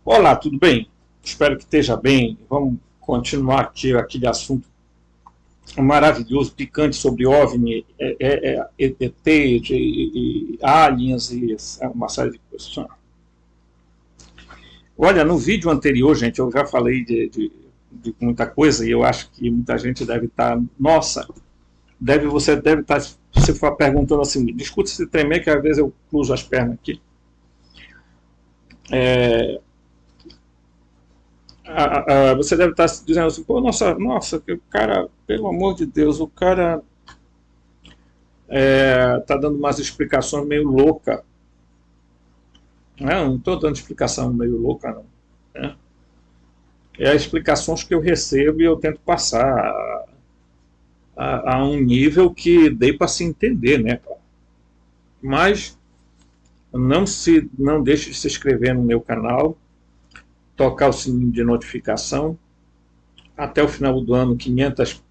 Olá, tudo bem? Espero que esteja bem. Vamos continuar aqui aquele assunto maravilhoso, picante sobre OVNI, ET, aliens e uma série de coisas. Olha, no vídeo anterior, gente, eu já falei de muita coisa e eu acho que muita gente deve estar, nossa, você deve estar se for perguntando assim, discute esse tremer que às vezes eu cruzo as pernas aqui. Você deve estar dizendo assim, pô, nossa, o cara, pelo amor de Deus, o cara tá dando umas explicações meio louca. Não estou dando explicação meio louca, não. Né? É as explicações que eu recebo e eu tento passar a um nível que dê para se entender, né? Mas não deixe de se inscrever no meu canal, tocar o sininho de notificação. Até o final do ano, 500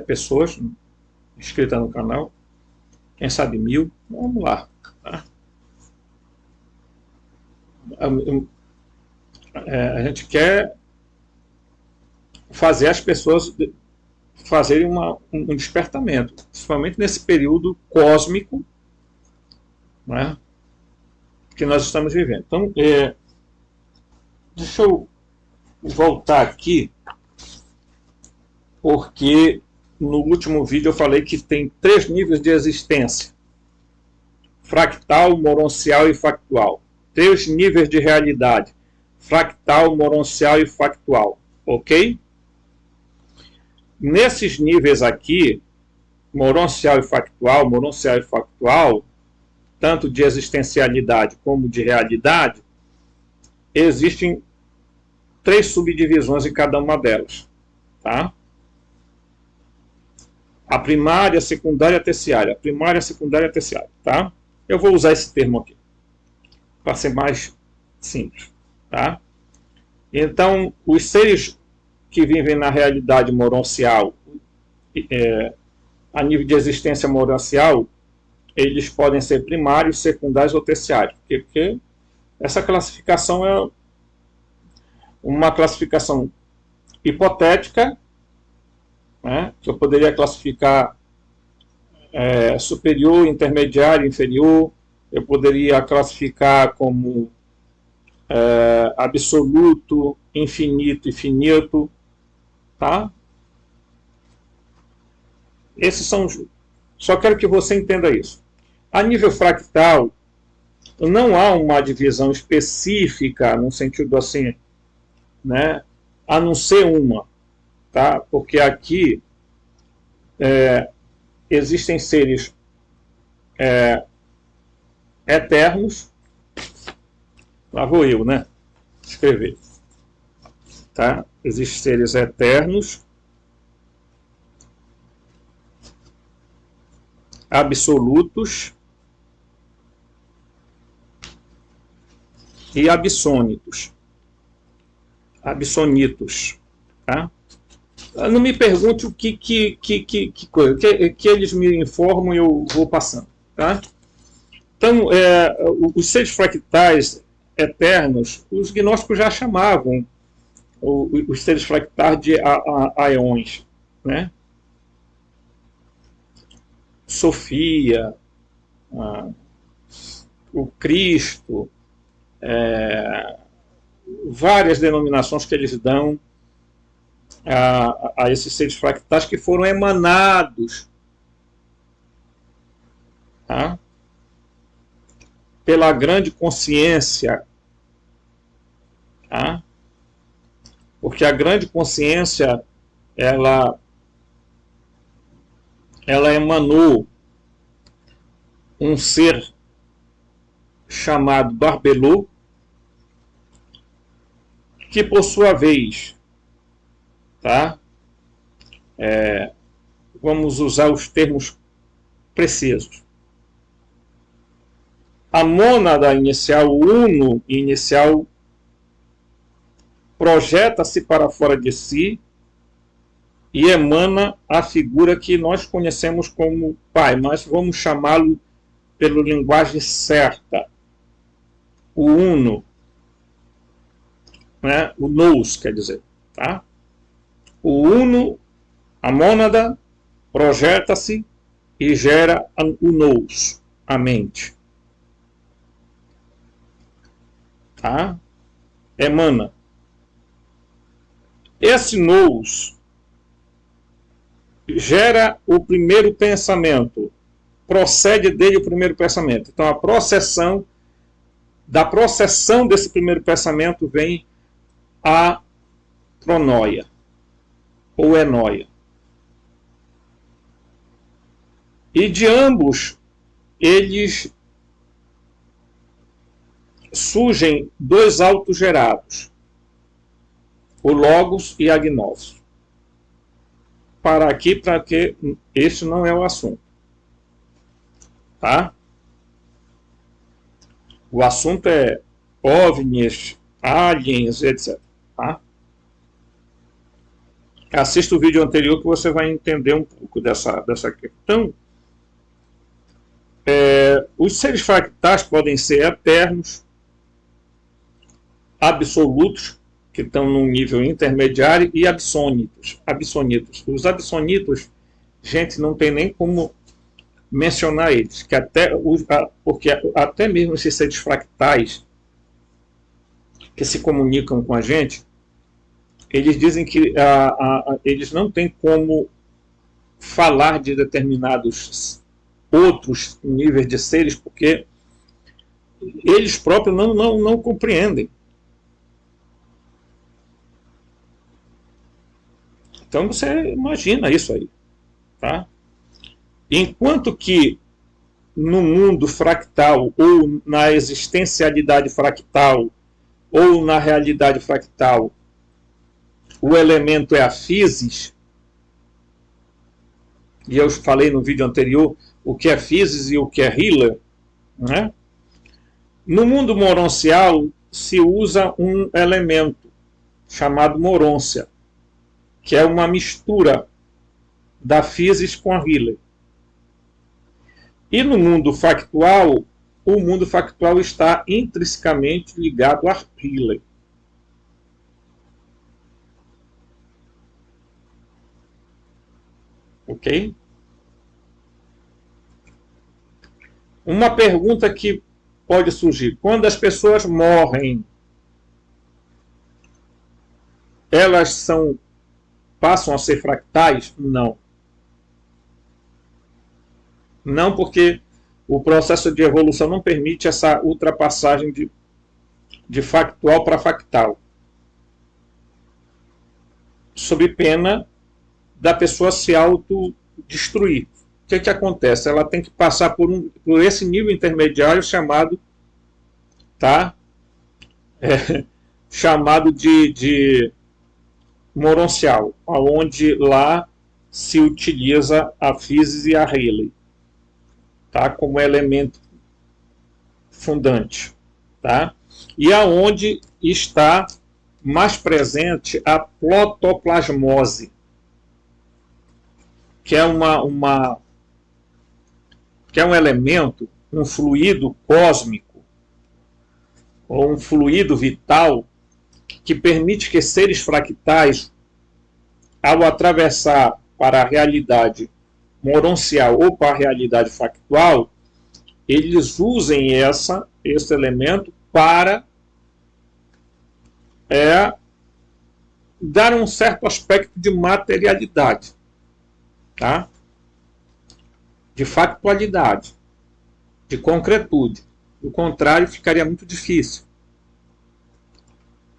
pessoas inscritas no canal. Quem sabe 1000. Vamos lá. Tá? A gente quer fazer as pessoas fazerem um despertamento, principalmente nesse período cósmico, né, que nós estamos vivendo. Então, deixa eu voltar aqui, porque no último vídeo eu falei que tem 3 níveis de existência: fractal, moroncial e factual. 3 níveis de realidade: fractal, moroncial e factual. Ok? Nesses níveis aqui, moroncial e factual, tanto de existencialidade como de realidade, existem 3 subdivisões em cada uma delas. Tá? A primária, a secundária e a terciária. A primária, a secundária e a terciária. Tá? Eu vou usar esse termo aqui, para ser mais simples. Tá? Então, os seres que vivem na realidade moroncial, a nível de existência moroncial, eles podem ser primários, secundários ou terciários. Porque essa classificação é uma classificação hipotética, né, que eu poderia classificar superior, intermediário, inferior. Eu poderia classificar como absoluto, infinito e finito. Tá? Esses são só quero que você entenda isso. A nível fractal, não há uma divisão específica, no sentido assim, né, a não ser uma. Tá? Porque aqui existem seres eternos. Lá vou eu, né? Escrever. Tá? Existem seres eternos, absolutos e absônitos. Tá? Não me pergunte o que coisa. Que eles me informam e eu vou passando. Tá? Então, os seres fractais eternos, os gnósticos já chamavam os seres fractais de aeões, né? Sofia, o Cristo, várias denominações que eles dão a esses seres fractais que foram emanados, tá, pela grande consciência, tá? Porque a grande consciência ela emanou um ser chamado Barbelô, que por sua vez, tá, vamos usar os termos precisos, a mônada inicial, o uno inicial, projeta-se para fora de si e emana a figura que nós conhecemos como Pai, mas vamos chamá-lo pela linguagem certa, o Uno. né? O nous, quer dizer. Tá? O uno, a mônada, projeta-se e gera o nous, a mente. Tá? Emana. Esse nous gera o primeiro pensamento, procede dele o primeiro pensamento. Então, a processão, da processão desse primeiro pensamento vem a pronoia, ou enóia. E de ambos, eles surgem dois autogerados, o logos e a gnose. Para aqui, para que este não é o assunto. Tá? O assunto é OVNIs, aliens, etc. Tá? Assista o vídeo anterior que você vai entender um pouco dessa questão. Os seres fractais podem ser eternos, absolutos, que estão num nível intermediário, e absônitos. Os absônitos, gente, não tem nem como mencionar eles, porque até mesmo esses seres fractais que se comunicam com a gente, eles dizem que eles não têm como falar de determinados outros níveis de seres, porque eles próprios não compreendem. Então você imagina isso aí. Tá? Enquanto que no mundo fractal, ou na existencialidade fractal, ou na realidade fractal, o elemento é a physis, e eu falei no vídeo anterior o que é physis e o que é Healer, né? No mundo moroncial se usa um elemento chamado morôncia, que é uma mistura da physis com a Healer. E no mundo factual, o mundo factual está intrinsecamente ligado a Healer. Ok? Uma pergunta que pode surgir: quando as pessoas morrem, elas passam a ser fractais? Não. Não, porque o processo de evolução não permite essa ultrapassagem de factual para fractal, sob pena da pessoa se autodestruir. O que acontece? Ela tem que passar por esse nível intermediário chamado, tá? Chamado de moroncial, onde lá se utiliza a physis e a Healer, tá? Como elemento fundante. Tá? E aonde está mais presente a protoplasmose, que é que é um elemento, um fluido cósmico, ou um fluido vital, que permite que seres fractais, ao atravessar para a realidade moroncial ou para a realidade factual, eles usem esse elemento para dar um certo aspecto de materialidade, tá? De factualidade, de concretude. Do contrário, ficaria muito difícil.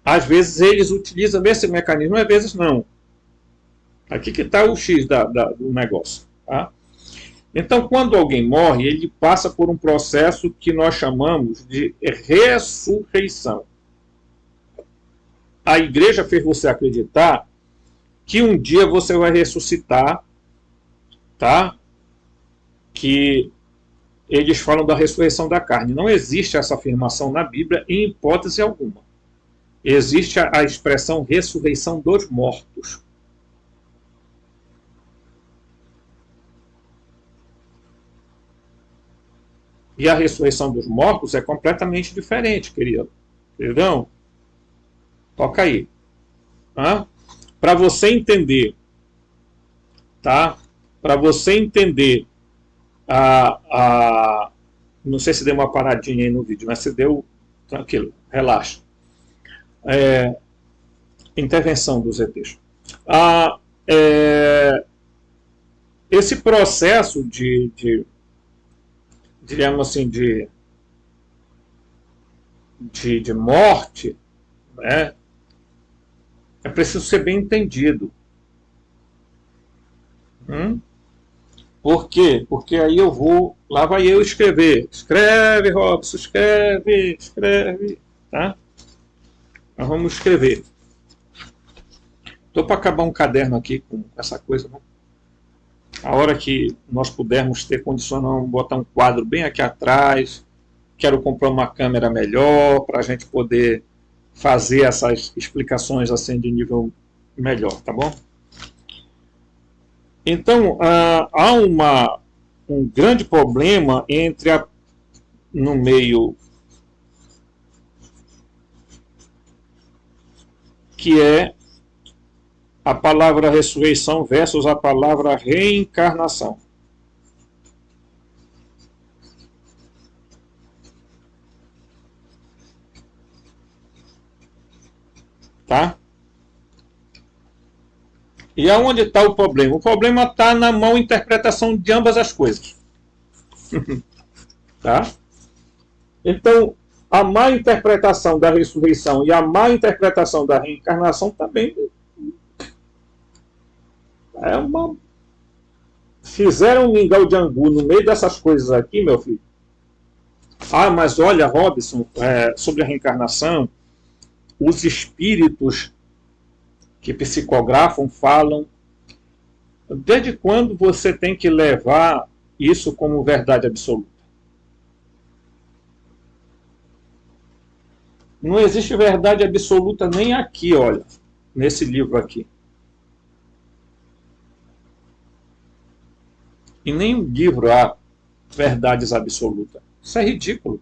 Às vezes eles utilizam esse mecanismo, às vezes não. Aqui que está o X do negócio. Tá? Então, quando alguém morre, ele passa por um processo que nós chamamos de ressurreição. A igreja fez você acreditar que um dia você vai ressuscitar, tá? Que eles falam da ressurreição da carne. Não existe essa afirmação na Bíblia em hipótese alguma. Existe a expressão ressurreição dos mortos. E a ressurreição dos mortos é completamente diferente, querido. Queridão? Toca aí. Para você entender, tá? Para você entender não sei se deu uma paradinha aí no vídeo, mas se deu, tranquilo, relaxa. Intervenção dos ETs. Esse processo diríamos assim, de morte, né, é preciso ser bem entendido. Por quê? Porque aí eu vou, lá vai eu escrever. Escreve, Robson, escreve. Tá? Nós vamos escrever. Estou para acabar um caderno aqui com essa coisa, né? A hora que nós pudermos ter condições, vamos botar um quadro bem aqui atrás. Quero comprar uma câmera melhor para a gente poder fazer essas explicações assim de nível melhor, tá bom? Então, há um grande problema no meio que é a palavra ressurreição versus a palavra reencarnação. Tá? E aonde está o problema? O problema está na mal interpretação de ambas as coisas. Tá? Então, a má interpretação da ressurreição e a má interpretação da reencarnação também é uma... Fizeram um mingau de angu no meio dessas coisas aqui, meu filho. Mas olha, Robson, sobre a reencarnação, os espíritos que psicografam falam. Desde quando você tem que levar isso como verdade absoluta? Não existe verdade absoluta nem aqui, olha, nesse livro aqui. Em nenhum livro há verdades absolutas. Isso é ridículo.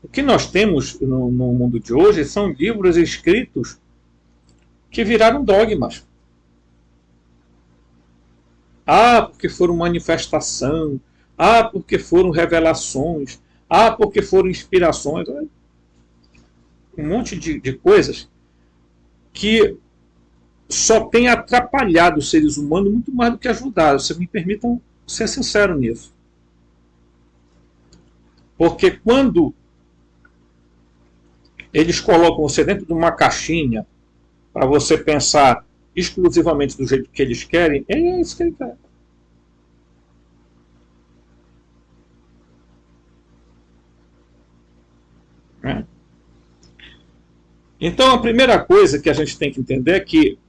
O que nós temos no mundo de hoje são livros escritos que viraram dogmas. Porque foram manifestação. Porque foram revelações. Porque foram inspirações. Um monte de coisas que só tem atrapalhado os seres humanos muito mais do que ajudado. Vocês me permitam ser sincero nisso. Porque quando eles colocam você dentro de uma caixinha para você pensar exclusivamente do jeito que eles querem, é isso que ele quer. Então a primeira coisa que a gente tem que entender é que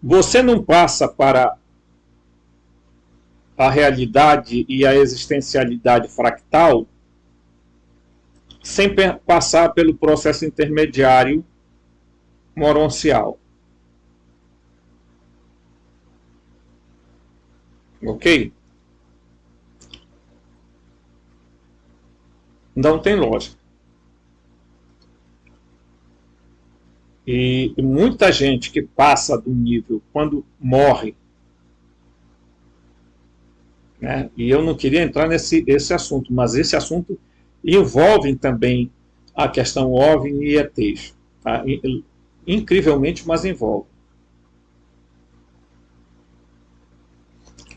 você não passa para a realidade e a existencialidade fractal sem passar pelo processo intermediário moroncial. Ok? Não tem lógica. E muita gente que passa do nível quando morre, né? E eu não queria entrar esse assunto, mas esse assunto envolve também a questão OVNI e ETs. Tá? Incrivelmente, mas envolve.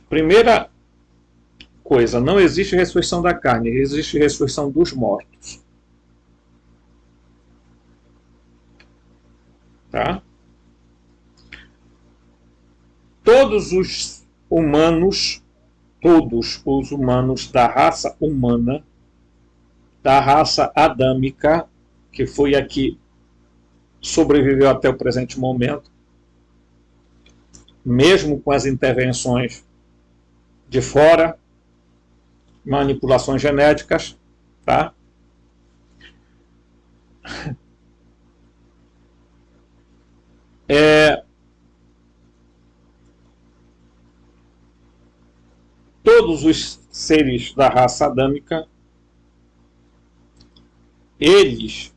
Primeira coisa, não existe ressurreição da carne, existe ressurreição dos mortos. Tá? Todos os humanos da raça humana, da raça adâmica, que foi a que sobreviveu até o presente momento, mesmo com as intervenções de fora, manipulações genéticas, tá? todos os seres da raça adâmica, eles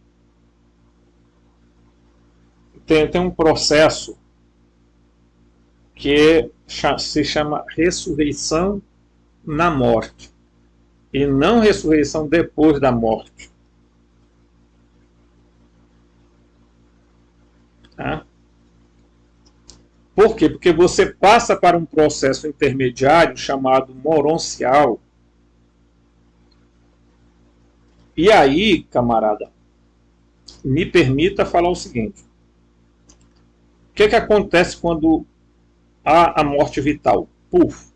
têm um processo que se chama ressurreição na morte, e não ressurreição depois da morte. Tá? Por quê? Porque você passa para um processo intermediário chamado moroncial. E aí, camarada, me permita falar o seguinte. O que acontece quando há a morte vital? Puf!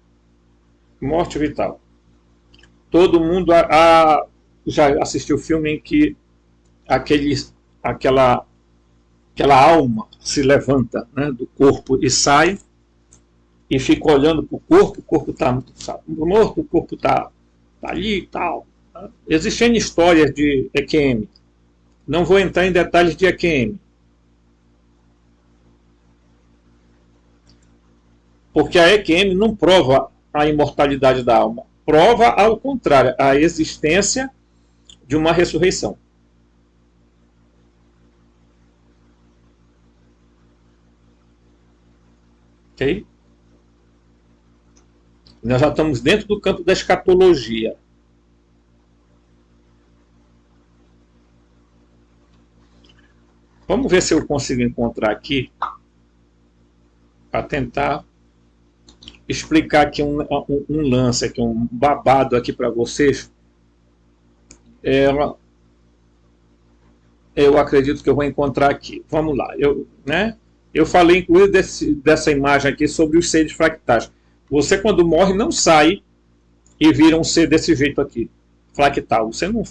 Morte vital. Todo mundo já assistiu o filme em que aquela alma se levanta, né, do corpo e sai e fica olhando para o corpo está morto, o corpo está ali e tal. Existem histórias de EQM. Não vou entrar em detalhes de EQM. Porque a EQM não prova a imortalidade da alma. Prova, ao contrário, a existência de uma ressurreição. Ok? Nós já estamos dentro do campo da escatologia. Vamos ver se eu consigo encontrar aqui para tentar explicar aqui um lance, aqui, um babado aqui para vocês. Eu acredito que eu vou encontrar aqui. Vamos lá. Eu falei, inclusive, dessa imagem aqui sobre os seres fractais. Você, quando morre, não sai e vira um ser desse jeito aqui, fractal. Você não.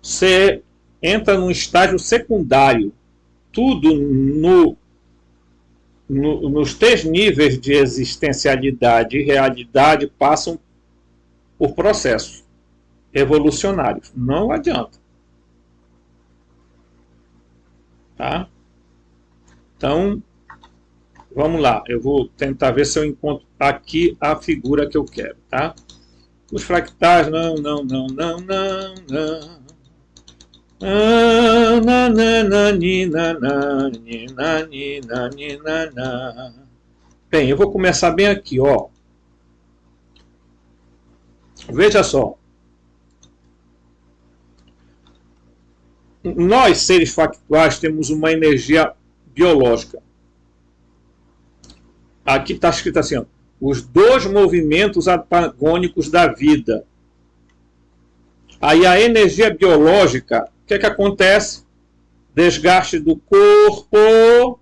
Você entra num estágio secundário. Tudo nos 3 níveis de existencialidade e realidade passam por processos evolucionários. Não adianta. Tá? Então, vamos lá. Eu vou tentar ver se eu encontro aqui a figura que eu quero. Tá? Os fractais, não. Bem, eu vou começar bem aqui, ó. Veja só. Nós, seres factuais, temos uma energia biológica. Aqui está escrito assim, ó, os 2 movimentos antagônicos da vida. Aí a energia biológica, o que acontece? Desgaste do corpo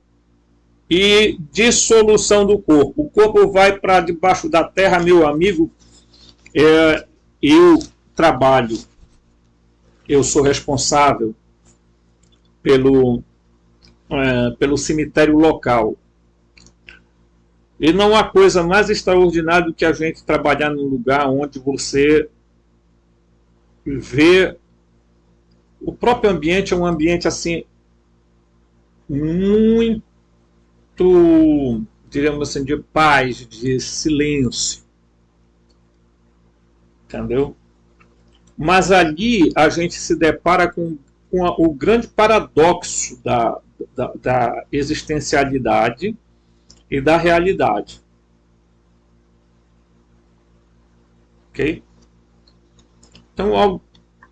e dissolução do corpo. O corpo vai para debaixo da terra, meu amigo. Eu trabalho, eu sou responsável pelo cemitério local. E não há coisa mais extraordinária do que a gente trabalhar num lugar onde você vê o próprio ambiente. É um ambiente assim muito, diríamos assim, de paz, de silêncio. Entendeu? Mas ali a gente se depara com o grande paradoxo da existencialidade e da realidade. Ok? Então,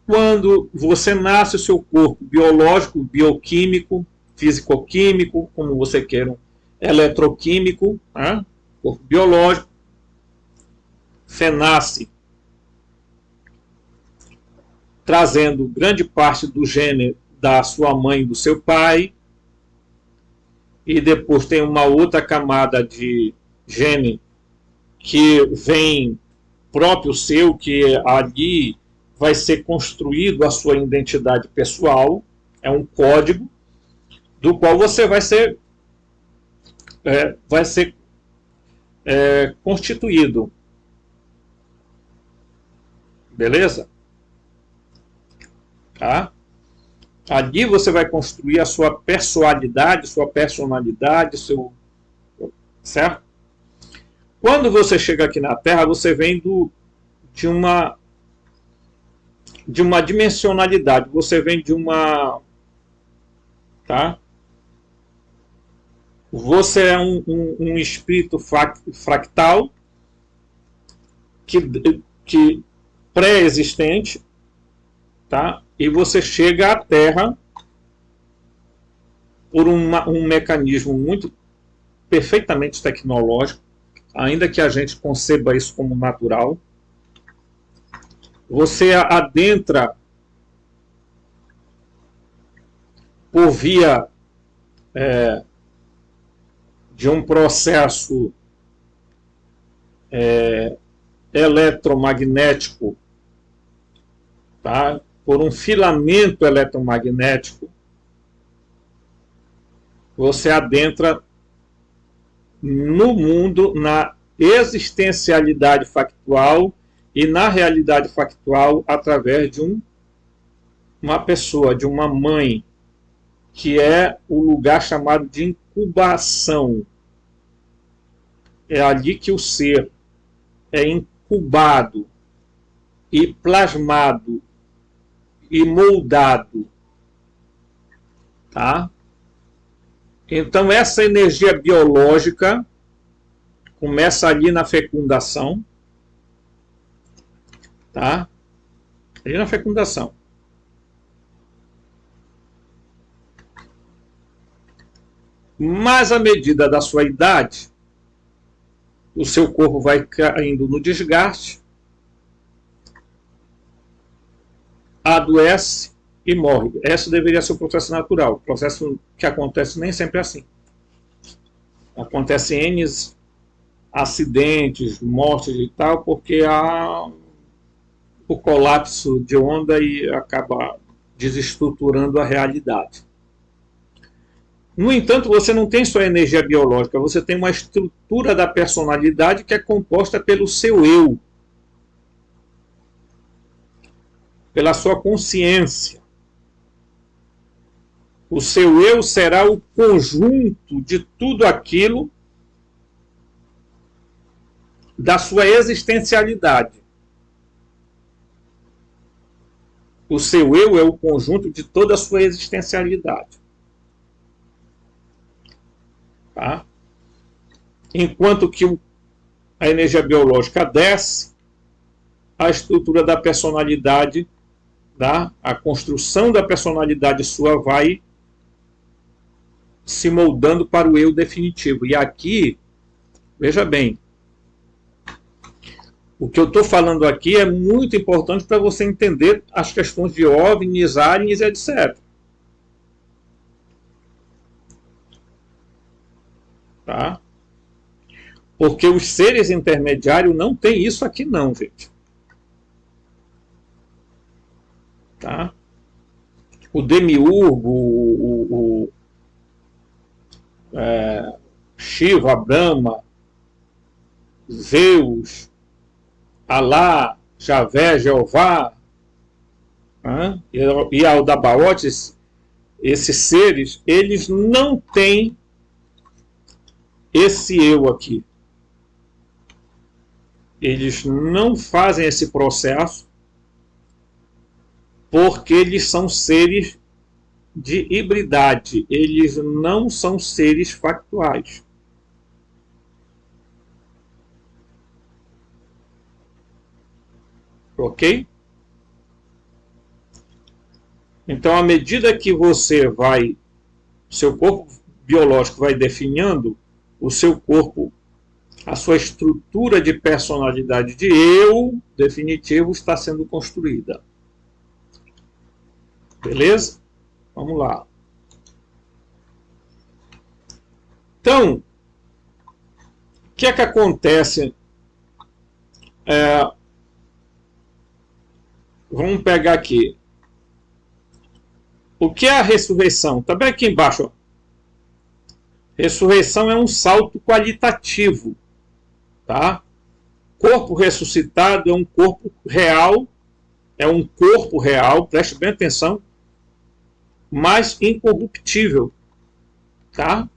quando você nasce, o seu corpo biológico, bioquímico, físico-químico, como você queira, eletroquímico, né? Corpo biológico, você nasce trazendo grande parte do gene da sua mãe e do seu pai, e depois tem uma outra camada de gene que vem próprio seu, que ali vai ser construído a sua identidade pessoal. É um código do qual você vai ser constituído. Beleza? Tá? Ali você vai construir a sua personalidade, certo? Quando você chega aqui na Terra, você vem de uma dimensionalidade, você vem de uma, tá? Você é um espírito fractal que pré-existente, tá? E você chega à Terra por um mecanismo muito perfeitamente tecnológico, ainda que a gente conceba isso como natural. Você adentra por via de um processo eletromagnético, tá? Por um filamento eletromagnético, você adentra no mundo, na existencialidade factual e na realidade factual através de uma pessoa, de uma mãe, que é o lugar chamado de incubação. É ali que o ser é incubado e plasmado e moldado, tá? Então essa energia biológica começa ali na fecundação, tá? Ali na fecundação. Mas à medida da sua idade, o seu corpo vai caindo no desgaste, adoece e morre. Esse deveria ser o processo natural. O processo que acontece nem sempre é assim. Acontece N acidentes, mortes e tal, porque há o colapso de onda e acaba desestruturando a realidade. No entanto, você não tem só energia biológica, você tem uma estrutura da personalidade que é composta pelo seu eu, pela sua consciência. O seu eu será o conjunto de tudo aquilo da sua existencialidade. O seu eu é o conjunto de toda a sua existencialidade. Tá? Enquanto que a energia biológica desce, a estrutura da personalidade, tá? A construção da personalidade sua vai se moldando para o eu definitivo. E aqui, veja bem, o que eu estou falando aqui é muito importante para você entender as questões de OVNIs, aliens, etc. Tá? Porque os seres intermediários não tem isso aqui não, gente. Tá? O demiurgo, Shiva, Brahma, Zeus, Alá, Javé, Jeová, e Aldabaote, esses seres, eles não têm esse eu aqui. Eles não fazem esse processo porque eles são seres de hibridade. Eles não são seres factuais. Ok? Então, à medida que você vai, seu corpo biológico vai definhando, o seu corpo, a sua estrutura de personalidade de eu definitivo está sendo construída. Beleza? Vamos lá. Então, o que é que acontece? Vamos pegar aqui. O que é a ressurreição? Está bem aqui embaixo. Ó. Ressurreição é um salto qualitativo. Tá? Corpo ressuscitado é um corpo real. É um corpo real, preste bem atenção, mas incorruptível. Tá?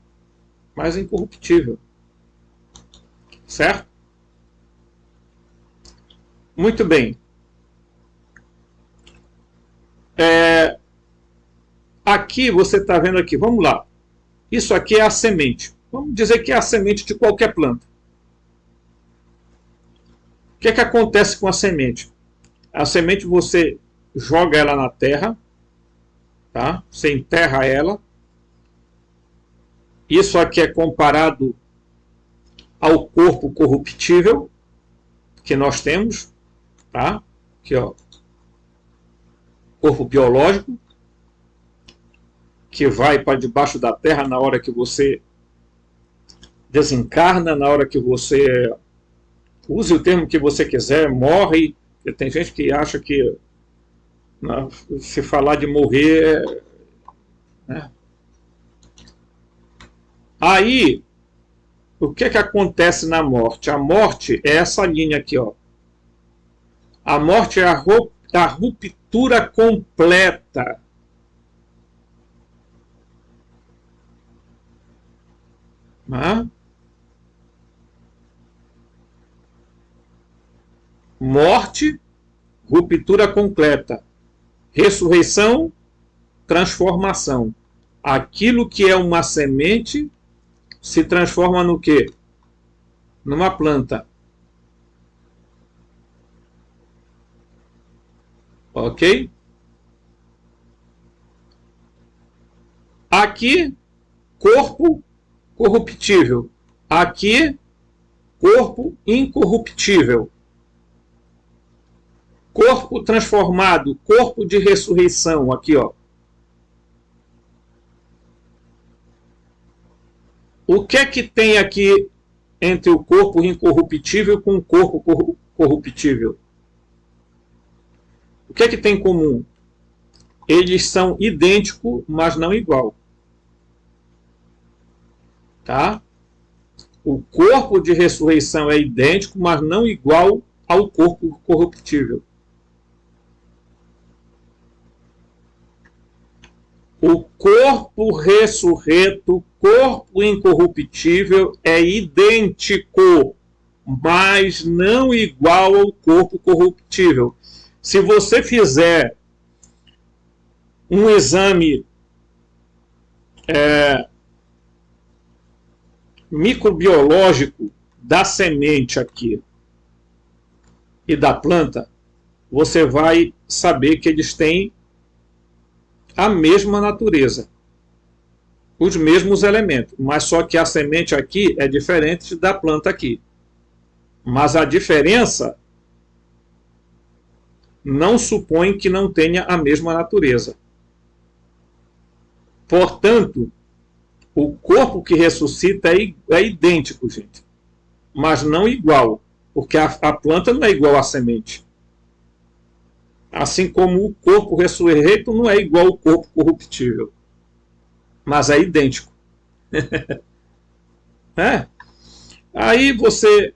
Mas incorruptível. Certo? Muito bem. Aqui você está vendo aqui, vamos lá. Isso aqui é a semente. Vamos dizer que é a semente de qualquer planta. O que acontece com a semente? A semente você joga ela na terra, tá? Você enterra ela. Isso aqui é comparado ao corpo corruptível que nós temos, tá? Aqui, ó, corpo biológico que vai para debaixo da terra na hora que você desencarna, na hora que você, use o termo que você quiser, morre. Tem gente que acha que se falar de morrer, né? Aí, o que acontece na morte? A morte é essa linha aqui, ó. A morte é a ruptura completa. Morte, ruptura completa. Ressurreição, transformação. Aquilo que é uma semente se transforma no quê? Numa planta. Ok? Aqui, corpo corruptível. Aqui, corpo incorruptível. Corpo transformado, corpo de ressurreição. Aqui, ó. O que tem aqui entre o corpo incorruptível com o corpo corruptível? O que tem em comum? Eles são idênticos, mas não igual. Tá? O corpo de ressurreição é idêntico, mas não igual ao corpo corruptível. O corpo ressurreto, corpo incorruptível, é idêntico, mas não igual ao corpo corruptível. Se você fizer um exame microbiológico da semente aqui e da planta, você vai saber que eles têm a mesma natureza, os mesmos elementos, mas só que a semente aqui é diferente da planta aqui. Mas a diferença não supõe que não tenha a mesma natureza. Portanto, o corpo que ressuscita é idêntico, gente, mas não igual, porque a planta não é igual à semente. Assim como o corpo ressurreto não é igual ao corpo corruptível, mas é idêntico. Aí você...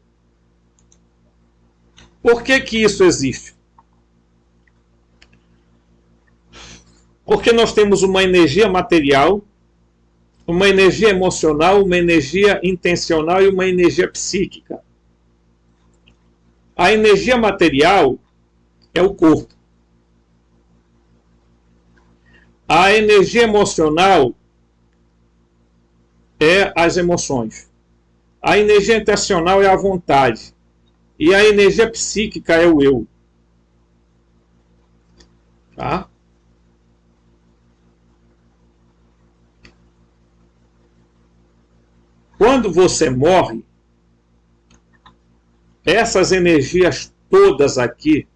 Por que isso existe? Porque nós temos uma energia material, uma energia emocional, uma energia intencional e uma energia psíquica. A energia material é o corpo. A energia emocional é as emoções. A energia intencional é a vontade. E a energia psíquica é o eu. Tá? Quando você morre, essas energias todas aqui,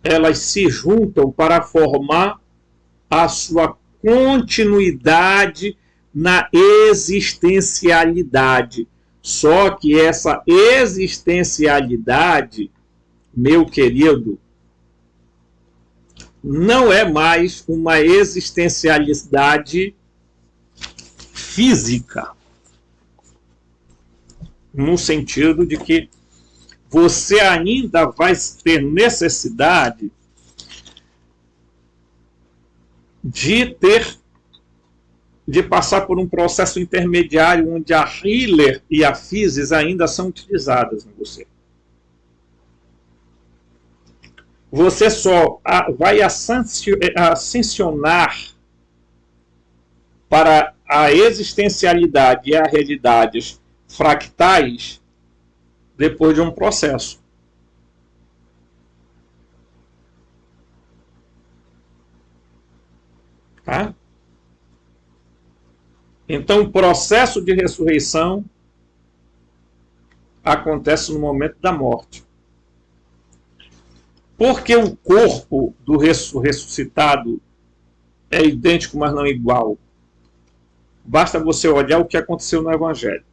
elas se juntam para formar a sua continuidade na existencialidade. Só que essa existencialidade, meu querido, não é mais uma existencialidade física, no sentido de que você ainda vai ter necessidade de passar por um processo intermediário onde a healer e a physis ainda são utilizadas em você. você só vai ascensionar para a existencialidade e as realidades fractais depois de um processo. Tá? Então, o processo de ressurreição acontece no momento da morte. Porque o corpo do ressuscitado é idêntico, mas não igual. Basta você olhar o que aconteceu no Evangelho.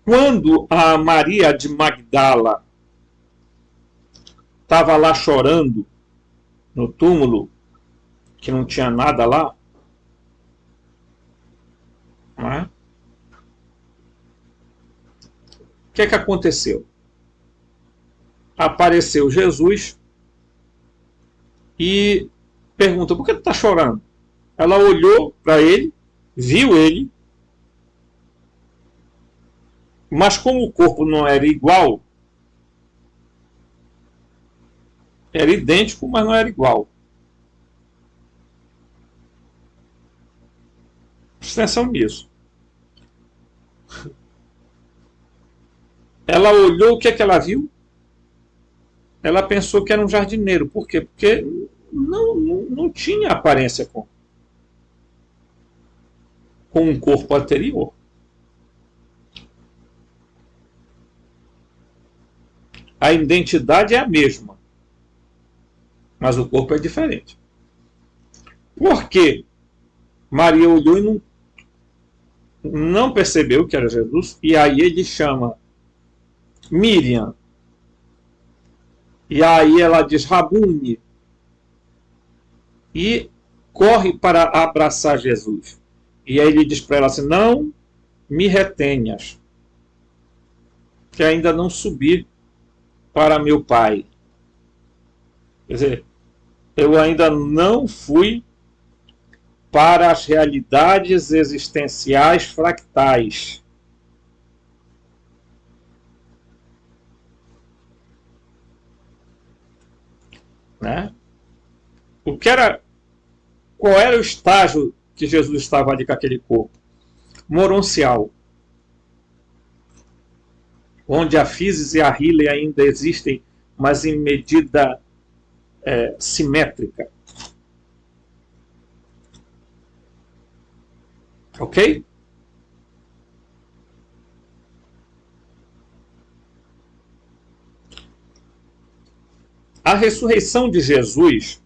Quando a Maria de Magdala estava lá chorando no túmulo, que não tinha nada lá, não é? O que aconteceu? Apareceu Jesus e perguntou: por que tu está chorando? Ela olhou para ele, viu ele, mas como o corpo não era igual, era idêntico, mas não era igual. Presta atenção nisso. Ela olhou, o que é que ela viu? Ela pensou que era um jardineiro. Por quê? Porque não tinha aparência com um corpo anterior. A identidade é a mesma, mas o corpo é diferente. Por quê? Maria olhou e não percebeu que era Jesus, e aí ele chama Miriam. E aí ela diz Rabuni. E corre para abraçar Jesus. E aí ele diz para ela assim: não me retenhas, que ainda não subi para meu Pai. Quer dizer, eu ainda não fui para as realidades existenciais fractais. Né? Qual era o estágio que Jesus estava ali com aquele corpo? Moroncial. Onde a Physis e a Riley ainda existem, mas em medida simétrica. Ok? A ressurreição de Jesus,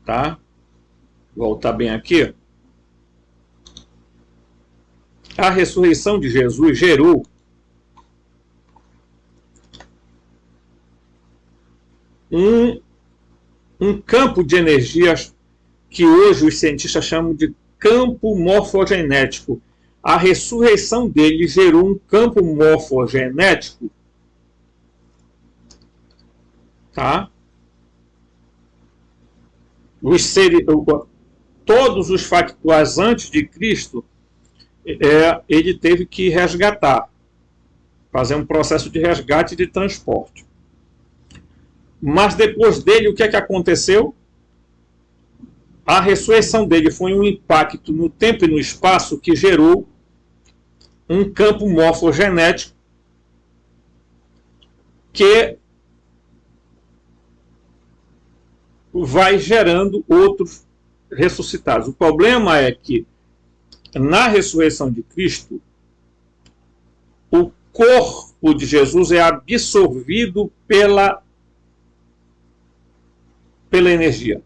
tá? Vou voltar bem aqui. A ressurreição de Jesus gerou um campo de energias que hoje os cientistas chamam de campo morfogenético. A ressurreição dele gerou um campo morfogenético, tá? Todos os factuais antes de Cristo, ele teve que resgatar, fazer um processo de resgate e de transporte. Mas depois dele, o que aconteceu? A ressurreição dele foi um impacto no tempo e no espaço que gerou um campo morfogenético que vai gerando outros ressuscitados. O problema é que na ressurreição de Cristo, o corpo de Jesus é absorvido pela energia.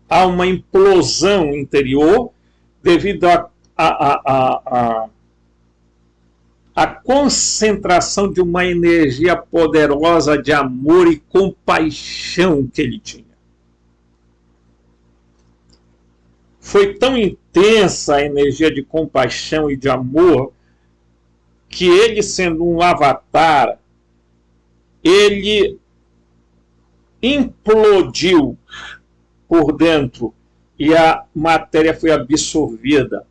Há uma implosão interior devido à concentração de uma energia poderosa de amor e compaixão que ele tinha. Foi tão intensa a energia de compaixão e de amor que ele, sendo um avatar, ele implodiu por dentro e a matéria foi absorvida.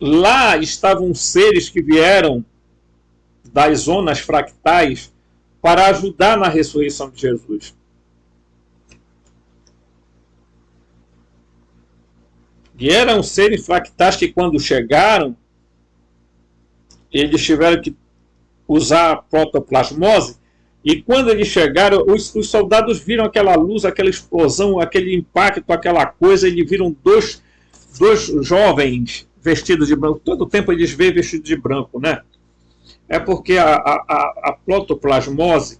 lá estavam seres que vieram das zonas fractais para ajudar na ressurreição de Jesus. E eram seres fractais que, quando chegaram, eles tiveram que usar a protoplasmose, e quando eles chegaram, os soldados viram aquela luz, aquela explosão, aquele impacto, aquela coisa, eles viram dois jovens vestidos de branco. Todo tempo eles veem vestidos de branco, né? É porque a protoplasmose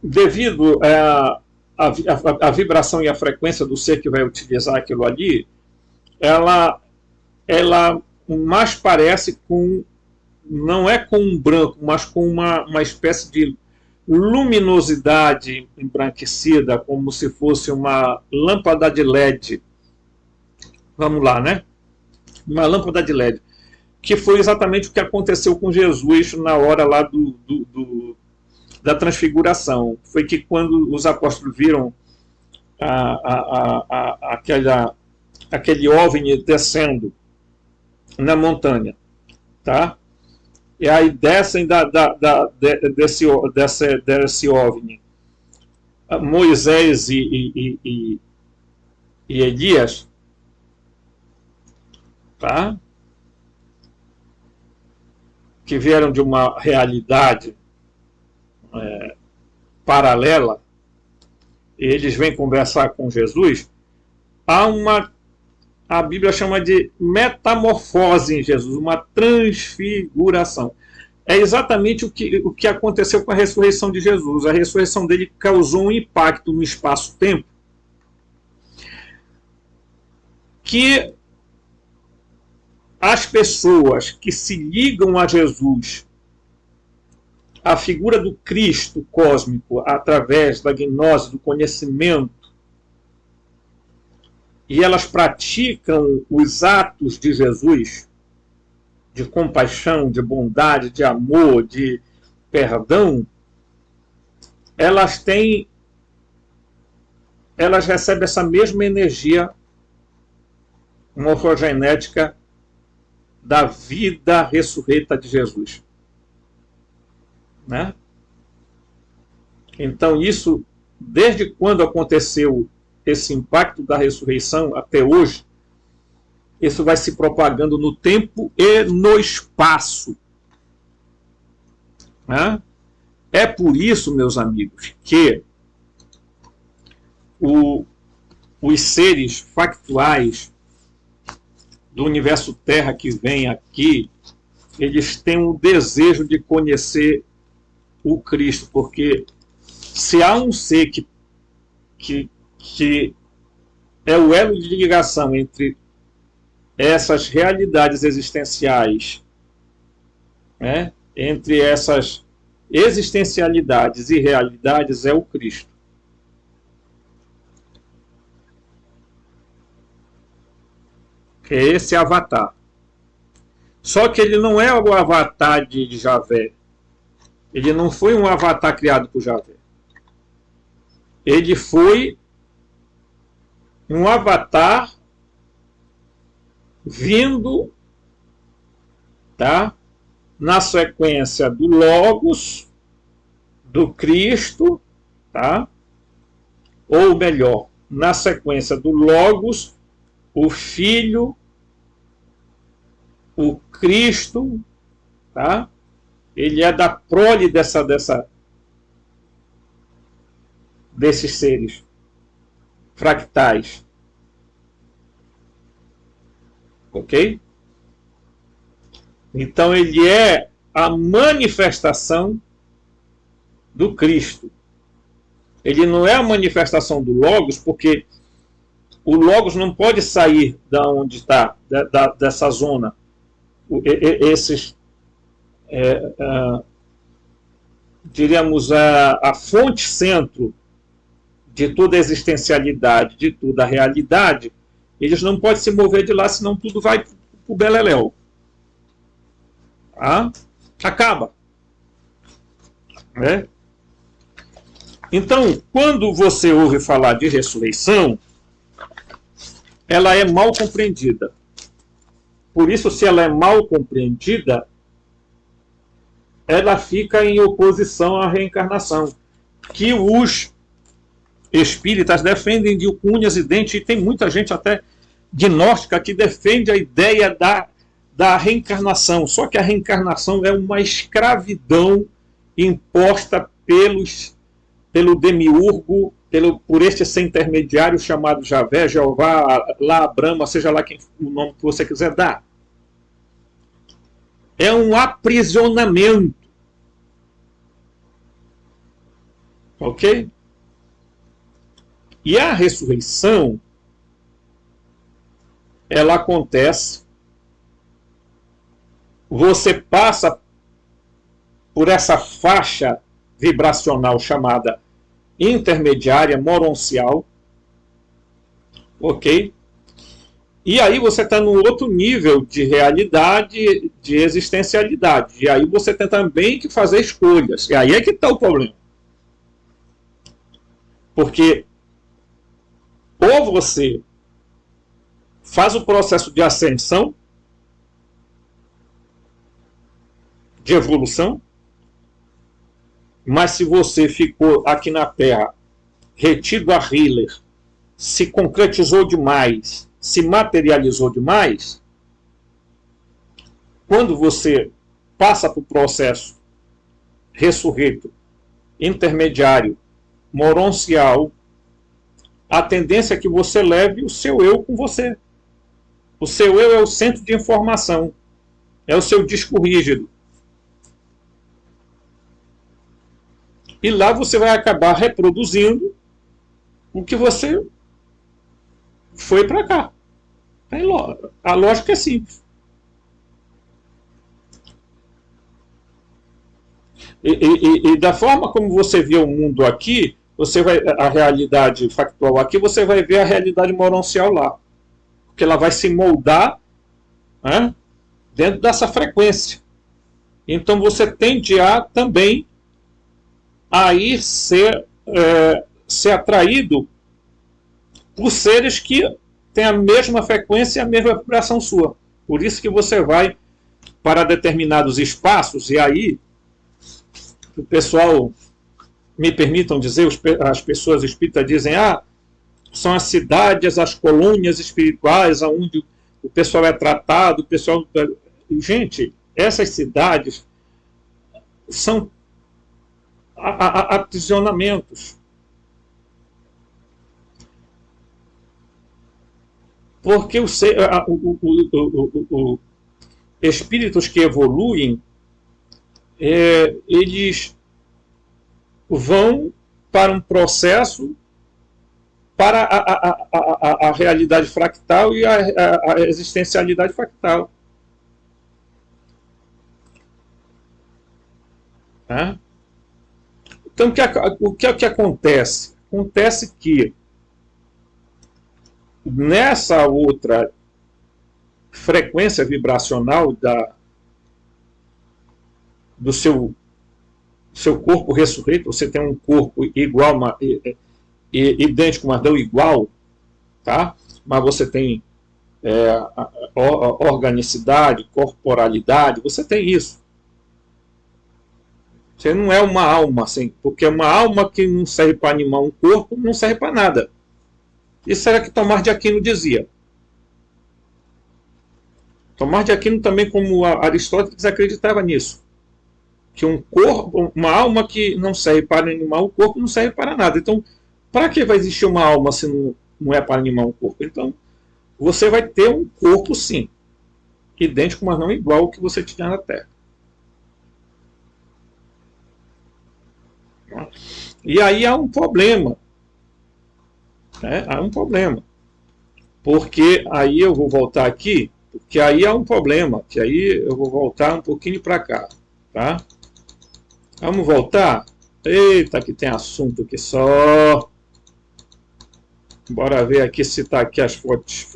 devido à vibração e à frequência do ser que vai utilizar aquilo ali, ela mais parece com, não é com um branco, mas com uma espécie de luminosidade embranquecida, como se fosse uma lâmpada de LED. Vamos lá, né? Uma lâmpada de LED. Que foi exatamente o que aconteceu com Jesus na hora lá da transfiguração. Foi que quando os apóstolos viram aquele OVNI descendo na montanha, tá? E aí descem desse OVNI Moisés e Elias, tá? Que vieram de uma realidade paralela, e eles vêm conversar com Jesus. A Bíblia chama de metamorfose em Jesus, uma transfiguração. É exatamente o que aconteceu com a ressurreição de Jesus. A ressurreição dele causou um impacto no espaço-tempo que as pessoas que se ligam a Jesus, a figura do Cristo cósmico, através da gnose, do conhecimento, e elas praticam os atos de Jesus, de compaixão, de bondade, de amor, de perdão, elas recebem essa mesma energia morfogenética da vida ressurreita de Jesus, né? Então isso, desde quando aconteceu esse impacto da ressurreição até hoje, isso vai se propagando no tempo e no espaço, né? É por isso, meus amigos, que os seres factuais do universo Terra que vem aqui, eles têm um desejo de conhecer o Cristo, porque se há um ser que é o elo de ligação entre essas realidades existenciais, né, entre essas existencialidades e realidades, é o Cristo. É esse avatar. Só que ele não é o avatar de Javé. Ele não foi um avatar criado por Javé. Ele foi um avatar vindo, tá, na sequência do Logos, do Cristo, tá? Ou melhor, na sequência do Logos, o Filho, o Cristo, tá? Ele é da prole desses seres fractais. Ok? Então ele é a manifestação do Cristo. Ele não é a manifestação do Logos, porque o Logos não pode sair da onde está, dessa zona. Esses, diríamos, a fonte centro de toda a existencialidade, de toda a realidade, eles não podem se mover de lá, senão tudo vai para o beleléu. Tá? Acaba. Né? Então, quando você ouve falar de ressurreição, ela é mal compreendida. Por isso, se ela é mal compreendida, ela fica em oposição à reencarnação, que os espíritas defendem de unhas e dentes, e tem muita gente até gnóstica que defende a ideia da reencarnação. Só que a reencarnação é uma escravidão imposta pelo demiurgo, por este ser intermediário chamado Javé, Jeová, lá, Brahma, seja lá o nome que você quiser dar. É um aprisionamento. Ok? E a ressurreição, ela acontece, você passa por essa faixa vibracional chamada intermediária, moroncial, ok? E aí você está num outro nível de realidade, de existencialidade. E aí você tem também que fazer escolhas. E aí é que está o problema. Porque ou você faz o processo de ascensão, de evolução, mas se você ficou aqui na Terra retido a healer, se concretizou demais, se materializou demais, quando você passa para o processo ressurreto, intermediário, moroncial, a tendência é que você leve o seu eu com você. O seu eu é o centro de informação, é o seu disco rígido. E lá você vai acabar reproduzindo o que você foi para cá. A lógica é simples. E da forma como você vê o mundo aqui, você vai, a realidade factual aqui, você vai ver a realidade moroncial lá. Porque ela vai se moldar, né, dentro dessa frequência. Então você tende a também a ir ser atraído por seres que têm a mesma frequência e a mesma vibração sua. Por isso que você vai para determinados espaços, e aí o pessoal, me permitam dizer, as pessoas espíritas dizem, são as cidades, as colônias espirituais, onde o pessoal é tratado, o pessoal... Gente, essas cidades são aprisionamentos. Porque os espíritos que evoluem, eles vão para um processo para a realidade fractal e a existencialidade fractal. Tá? Então, o que acontece? Acontece que nessa outra frequência vibracional do seu corpo ressurreto, você tem um corpo igual, idêntico, mas não igual, tá? Mas você tem organicidade, corporalidade, você tem isso. Você não é uma alma, assim, porque uma alma que não serve para animar um corpo não serve para nada. Isso era que Tomás de Aquino dizia. Tomás de Aquino também, como Aristóteles, acreditava nisso. Que uma alma que não serve para animar o corpo não serve para nada. Então, para que vai existir uma alma se não é para animar um corpo? Então, você vai ter um corpo, sim, idêntico, mas não igual ao que você tinha na Terra. E aí há um problema. Há um problema. Porque aí eu vou voltar aqui, porque aí há um problema, que aí eu vou voltar um pouquinho para cá. Tá? Vamos voltar? Eita, que tem assunto aqui só. Bora ver aqui se está aqui as fotos.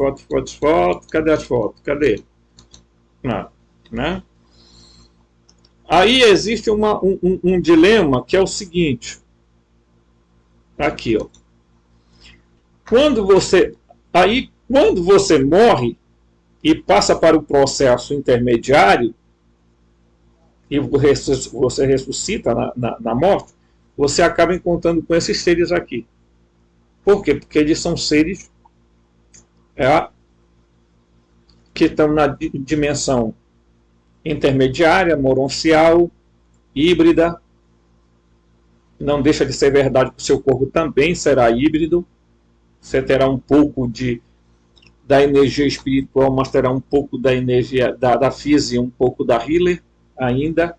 Cadê as fotos? Cadê? Não, né? Aí existe um dilema que é o seguinte. Aqui, ó. Quando Quando você morre e passa para o processo intermediário, e você ressuscita na morte, você acaba encontrando com esses seres aqui. Por quê? Porque eles são seres que estão na dimensão intermediária, moroncial, híbrida. Não deixa de ser verdade que o seu corpo também será híbrido. Você terá um pouco da energia espiritual, mas terá um pouco da energia da física, um pouco da healer ainda,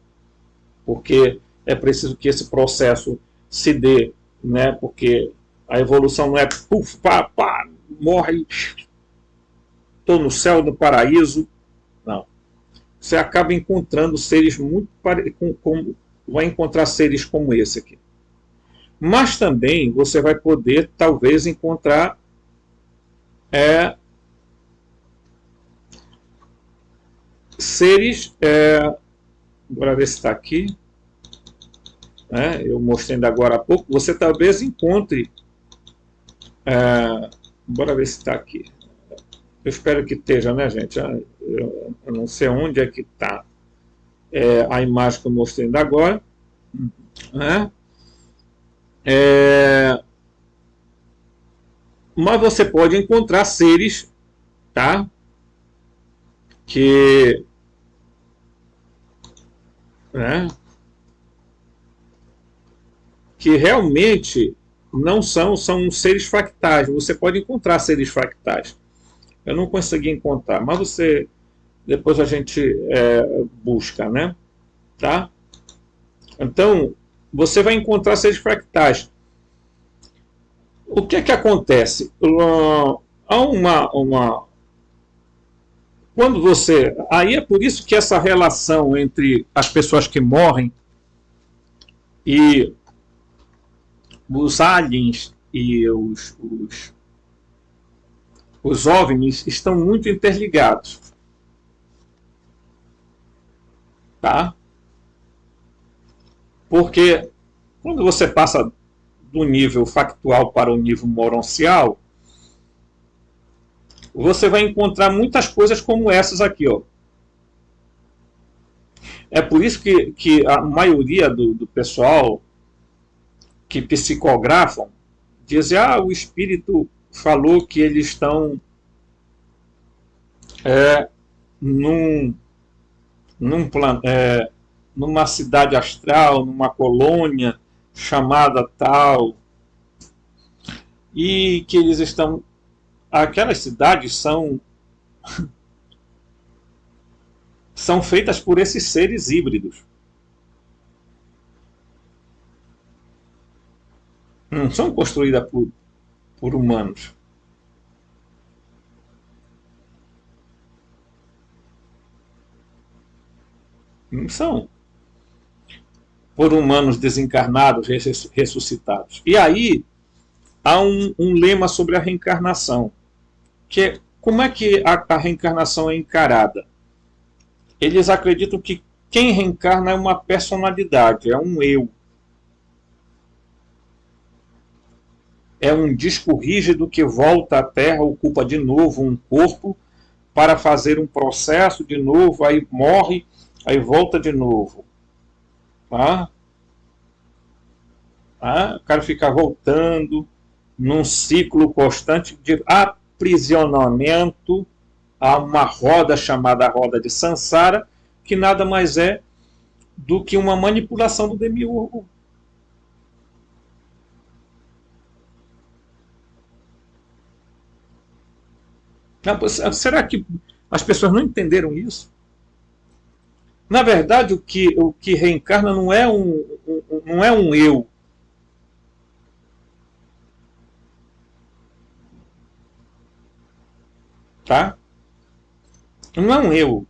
porque é preciso que esse processo se dê, né? Porque a evolução não é puf, pá, pá, morre, estou no céu, no paraíso. Não. Você acaba encontrando seres muito vai encontrar seres como esse aqui. Mas também você vai poder, talvez, encontrar seres. Bora ver se está aqui. Eu mostrei ainda agora há pouco. Você talvez encontre. Bora ver se está aqui. Eu espero que esteja, né, gente? Eu não sei onde é que está a imagem que eu mostrei ainda agora. Mas você pode encontrar seres, tá? Que realmente não são seres fractais. Você pode encontrar seres fractais. Eu não consegui encontrar, mas você depois a gente busca, né? Tá? Então você vai encontrar seres fractais. O que é que acontece? Há quando você... Aí é por isso que essa relação entre as pessoas que morrem e os aliens e os OVNIs estão muito interligados. Tá? Porque quando você passa do nível factual para o nível moroncial, você vai encontrar muitas coisas como essas aqui, ó. É por isso que a maioria do pessoal que psicografam diz: o espírito falou que eles estão numa cidade astral, numa colônia chamada tal, e que eles estão... Aquelas cidades são feitas por esses seres híbridos. Não são construídas por humanos. Não são por humanos desencarnados, ressuscitados. E aí há um lema sobre a reencarnação, que é como é que a reencarnação é encarada. Eles acreditam que quem reencarna é uma personalidade, é um eu. É um disco rígido que volta à Terra, ocupa de novo um corpo para fazer um processo de novo, aí morre, aí volta de novo. Tá? O cara fica voltando num ciclo constante de aprisionamento a uma roda chamada roda de Sansara, que nada mais é do que uma manipulação do demiurgo. Será que as pessoas não entenderam isso? Na verdade, o que reencarna não é um eu. Tá? Não é um eu.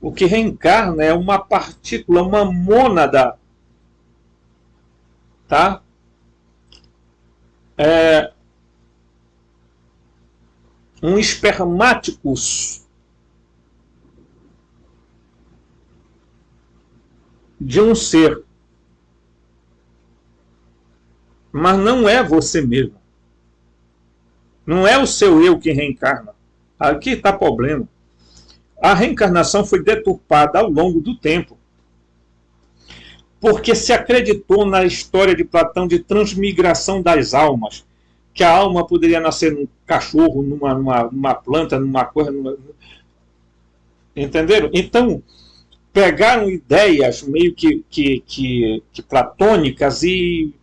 O que reencarna é uma partícula, uma mônada. Tá? Um espermáticos de um ser. Mas não é você mesmo. Não é o seu eu que reencarna. Aqui está o problema. A reencarnação foi deturpada ao longo do tempo. Porque se acreditou na história de Platão de transmigração das almas. Que a alma poderia nascer num cachorro, numa planta, numa coisa. Entenderam? Então, pegaram ideias meio que platônicas e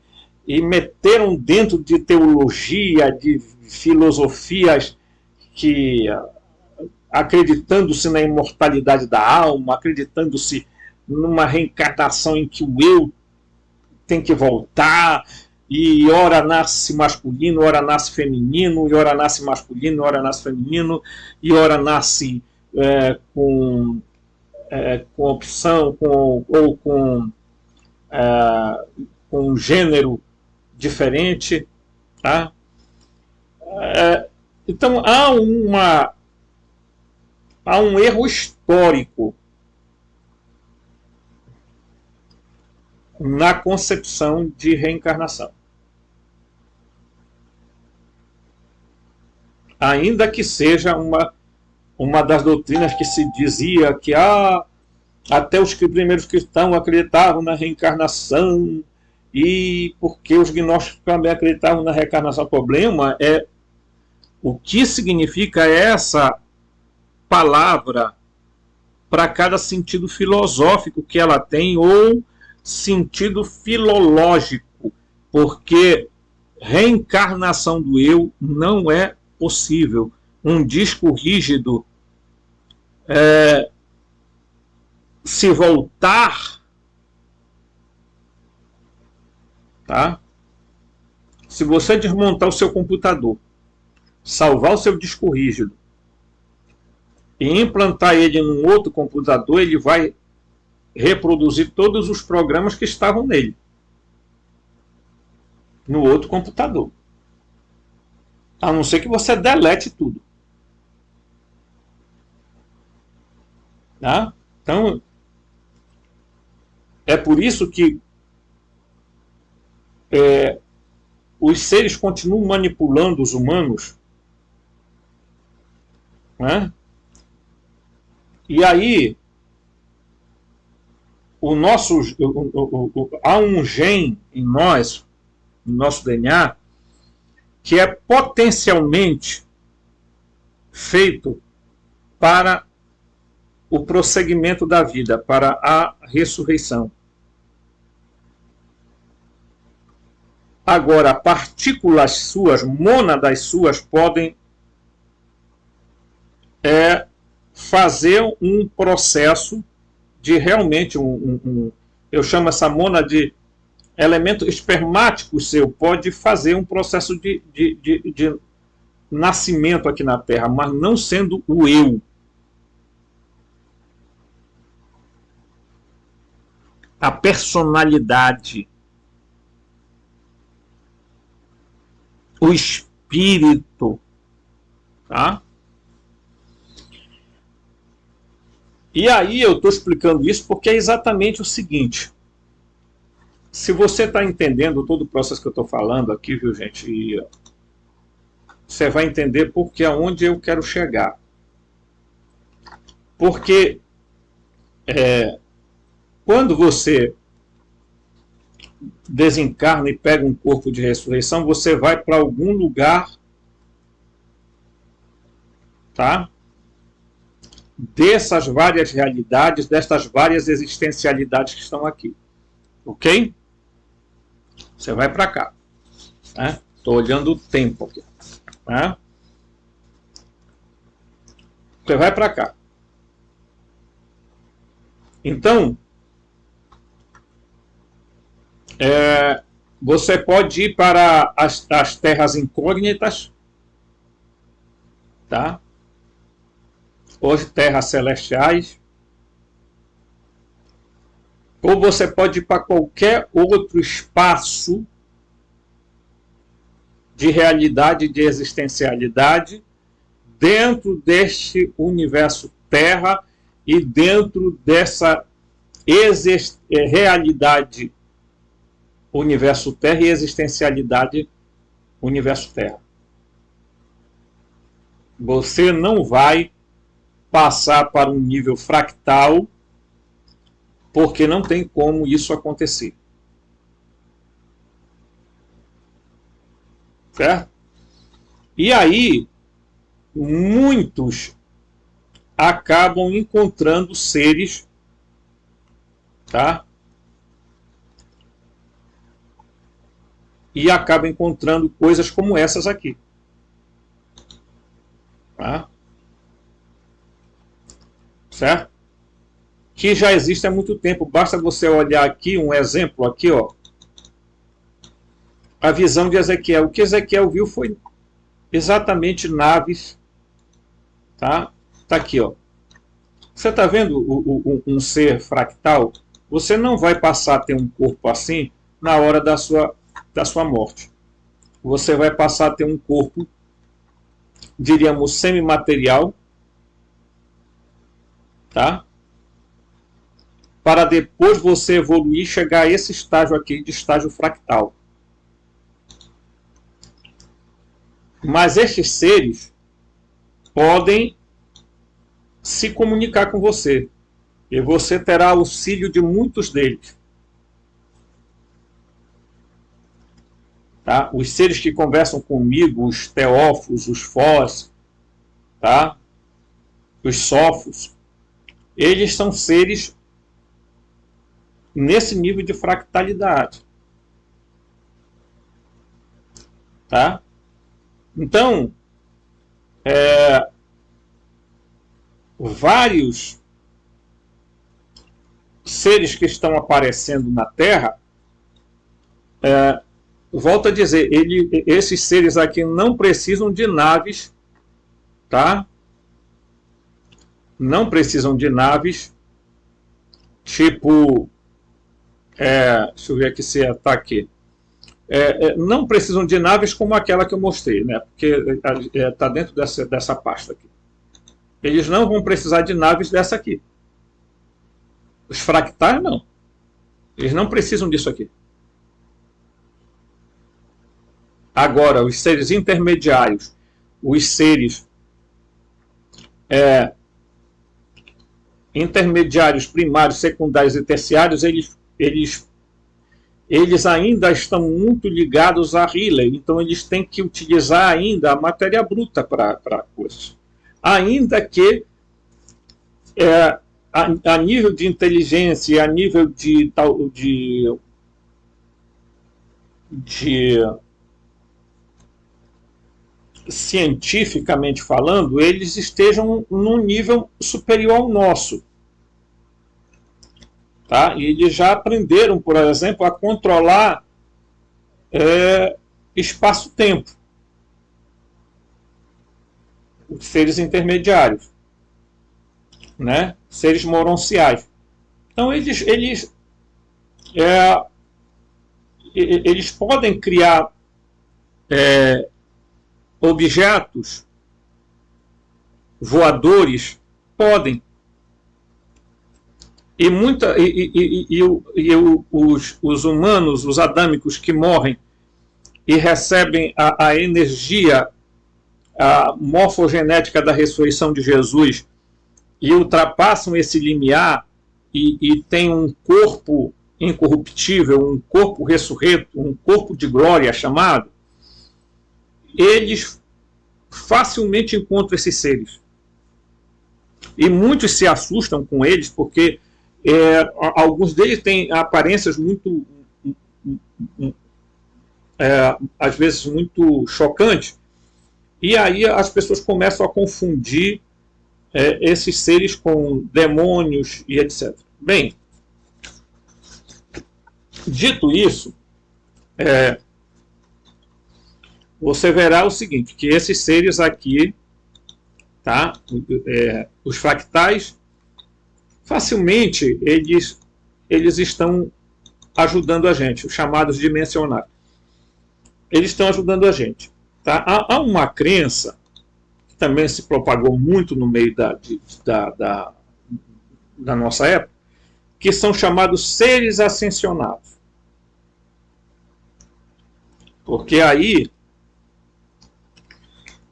meteram dentro de teologia, de filosofias que, acreditando-se na imortalidade da alma, acreditando-se numa reencarnação em que o eu tem que voltar, e ora nasce masculino, ora nasce feminino, e ora nasce masculino, ora nasce feminino, e ora nasce com opção, ou com um gênero diferente, tá? Então há um erro histórico na concepção de reencarnação. Ainda que seja uma das doutrinas que se dizia que até os primeiros cristãos acreditavam na reencarnação, e porque os gnósticos também acreditavam na reencarnação. O problema é o que significa essa palavra para cada sentido filosófico que ela tem, ou sentido filológico, porque reencarnação do eu não é possível. Um disco rígido se voltar, tá? Se você desmontar o seu computador, salvar o seu disco rígido e implantar ele num outro computador, ele vai reproduzir todos os programas que estavam nele, no outro computador. A não ser que você delete tudo. Tá? Então, é por isso que os seres continuam manipulando os humanos, né? E aí há um gene em nós, no nosso DNA, que é potencialmente feito para o prosseguimento da vida, para a ressurreição. Agora, partículas suas, mônadas suas, podem fazer um processo de realmente eu chamo essa mônada de elemento espermático seu, pode fazer um processo de nascimento aqui na Terra, mas não sendo o eu. A personalidade, o espírito, tá? E aí eu estou explicando isso porque é exatamente o seguinte. Se você está entendendo todo o processo que eu estou falando aqui, viu, gente, você vai entender porque aonde eu quero chegar. Porque quando você desencarna e pega um corpo de ressurreição, você vai para algum lugar, tá? Dessas várias realidades, destas várias existencialidades que estão aqui. Ok? Você vai para cá. Estou olhando o tempo aqui. Né? Você vai para cá. Então, você pode ir para as terras incógnitas, tá? Ou terras celestiais, ou você pode ir para qualquer outro espaço de realidade, de existencialidade, dentro deste universo Terra e dentro dessa realidade universo Terra e existencialidade universo Terra. Você não vai passar para um nível fractal, porque não tem como isso acontecer. Certo? E aí, muitos acabam encontrando seres, tá? E acabam encontrando coisas como essas aqui. Tá? Certo? Que já existe há muito tempo. Basta você olhar aqui, um exemplo aqui, ó. A visão de Ezequiel. O que Ezequiel viu foi exatamente naves, tá? Tá aqui, ó. Você está vendo um ser fractal? Você não vai passar a ter um corpo assim na hora da sua morte. Você vai passar a ter um corpo, diríamos, semimaterial, tá? Para depois você evoluir e chegar a esse estágio aqui de estágio fractal. Mas estes seres podem se comunicar com você. E você terá auxílio de muitos deles. Tá? Os seres que conversam comigo, os teófos, os fós, tá? Os sófos, eles são seres nesse nível de fractalidade. Tá? Então, vários seres que estão aparecendo na Terra, volto a dizer, esses seres aqui não precisam de naves, tá? Não precisam de naves, tipo, deixa eu ver aqui se está aqui. Não precisam de naves como aquela que eu mostrei, né? Porque está dentro dessa pasta aqui. Eles não vão precisar de naves dessa aqui. Os fractais, não. Eles não precisam disso aqui. Agora, os seres intermediários, os seres intermediários, primários, secundários e terciários, eles ainda estão muito ligados a Riley, então eles têm que utilizar ainda a matéria bruta para coisas. Ainda que a nível de inteligência, a nível de cientificamente falando, eles estejam num nível superior ao nosso. Tá? E eles já aprenderam, por exemplo, a controlar espaço-tempo. Os seres intermediários, né? Seres moronciais. Então eles podem criar objetos voadores, podem. E os humanos, os adâmicos que morrem e recebem a energia, a morfogenética da ressurreição de Jesus e ultrapassam esse limiar e têm um corpo incorruptível, um corpo ressurreto, um corpo de glória chamado, eles facilmente encontram esses seres. E muitos se assustam com eles porque alguns deles têm aparências muito, às vezes, muito chocantes. E aí as pessoas começam a confundir esses seres com demônios e etc. Bem, dito isso, você verá o seguinte, que esses seres aqui, tá? Os fractais, facilmente eles estão ajudando a gente, os chamados dimensionais. Eles estão ajudando a gente. Tá? Há uma crença que também se propagou muito no meio da nossa época, que são chamados seres ascensionados. Porque aí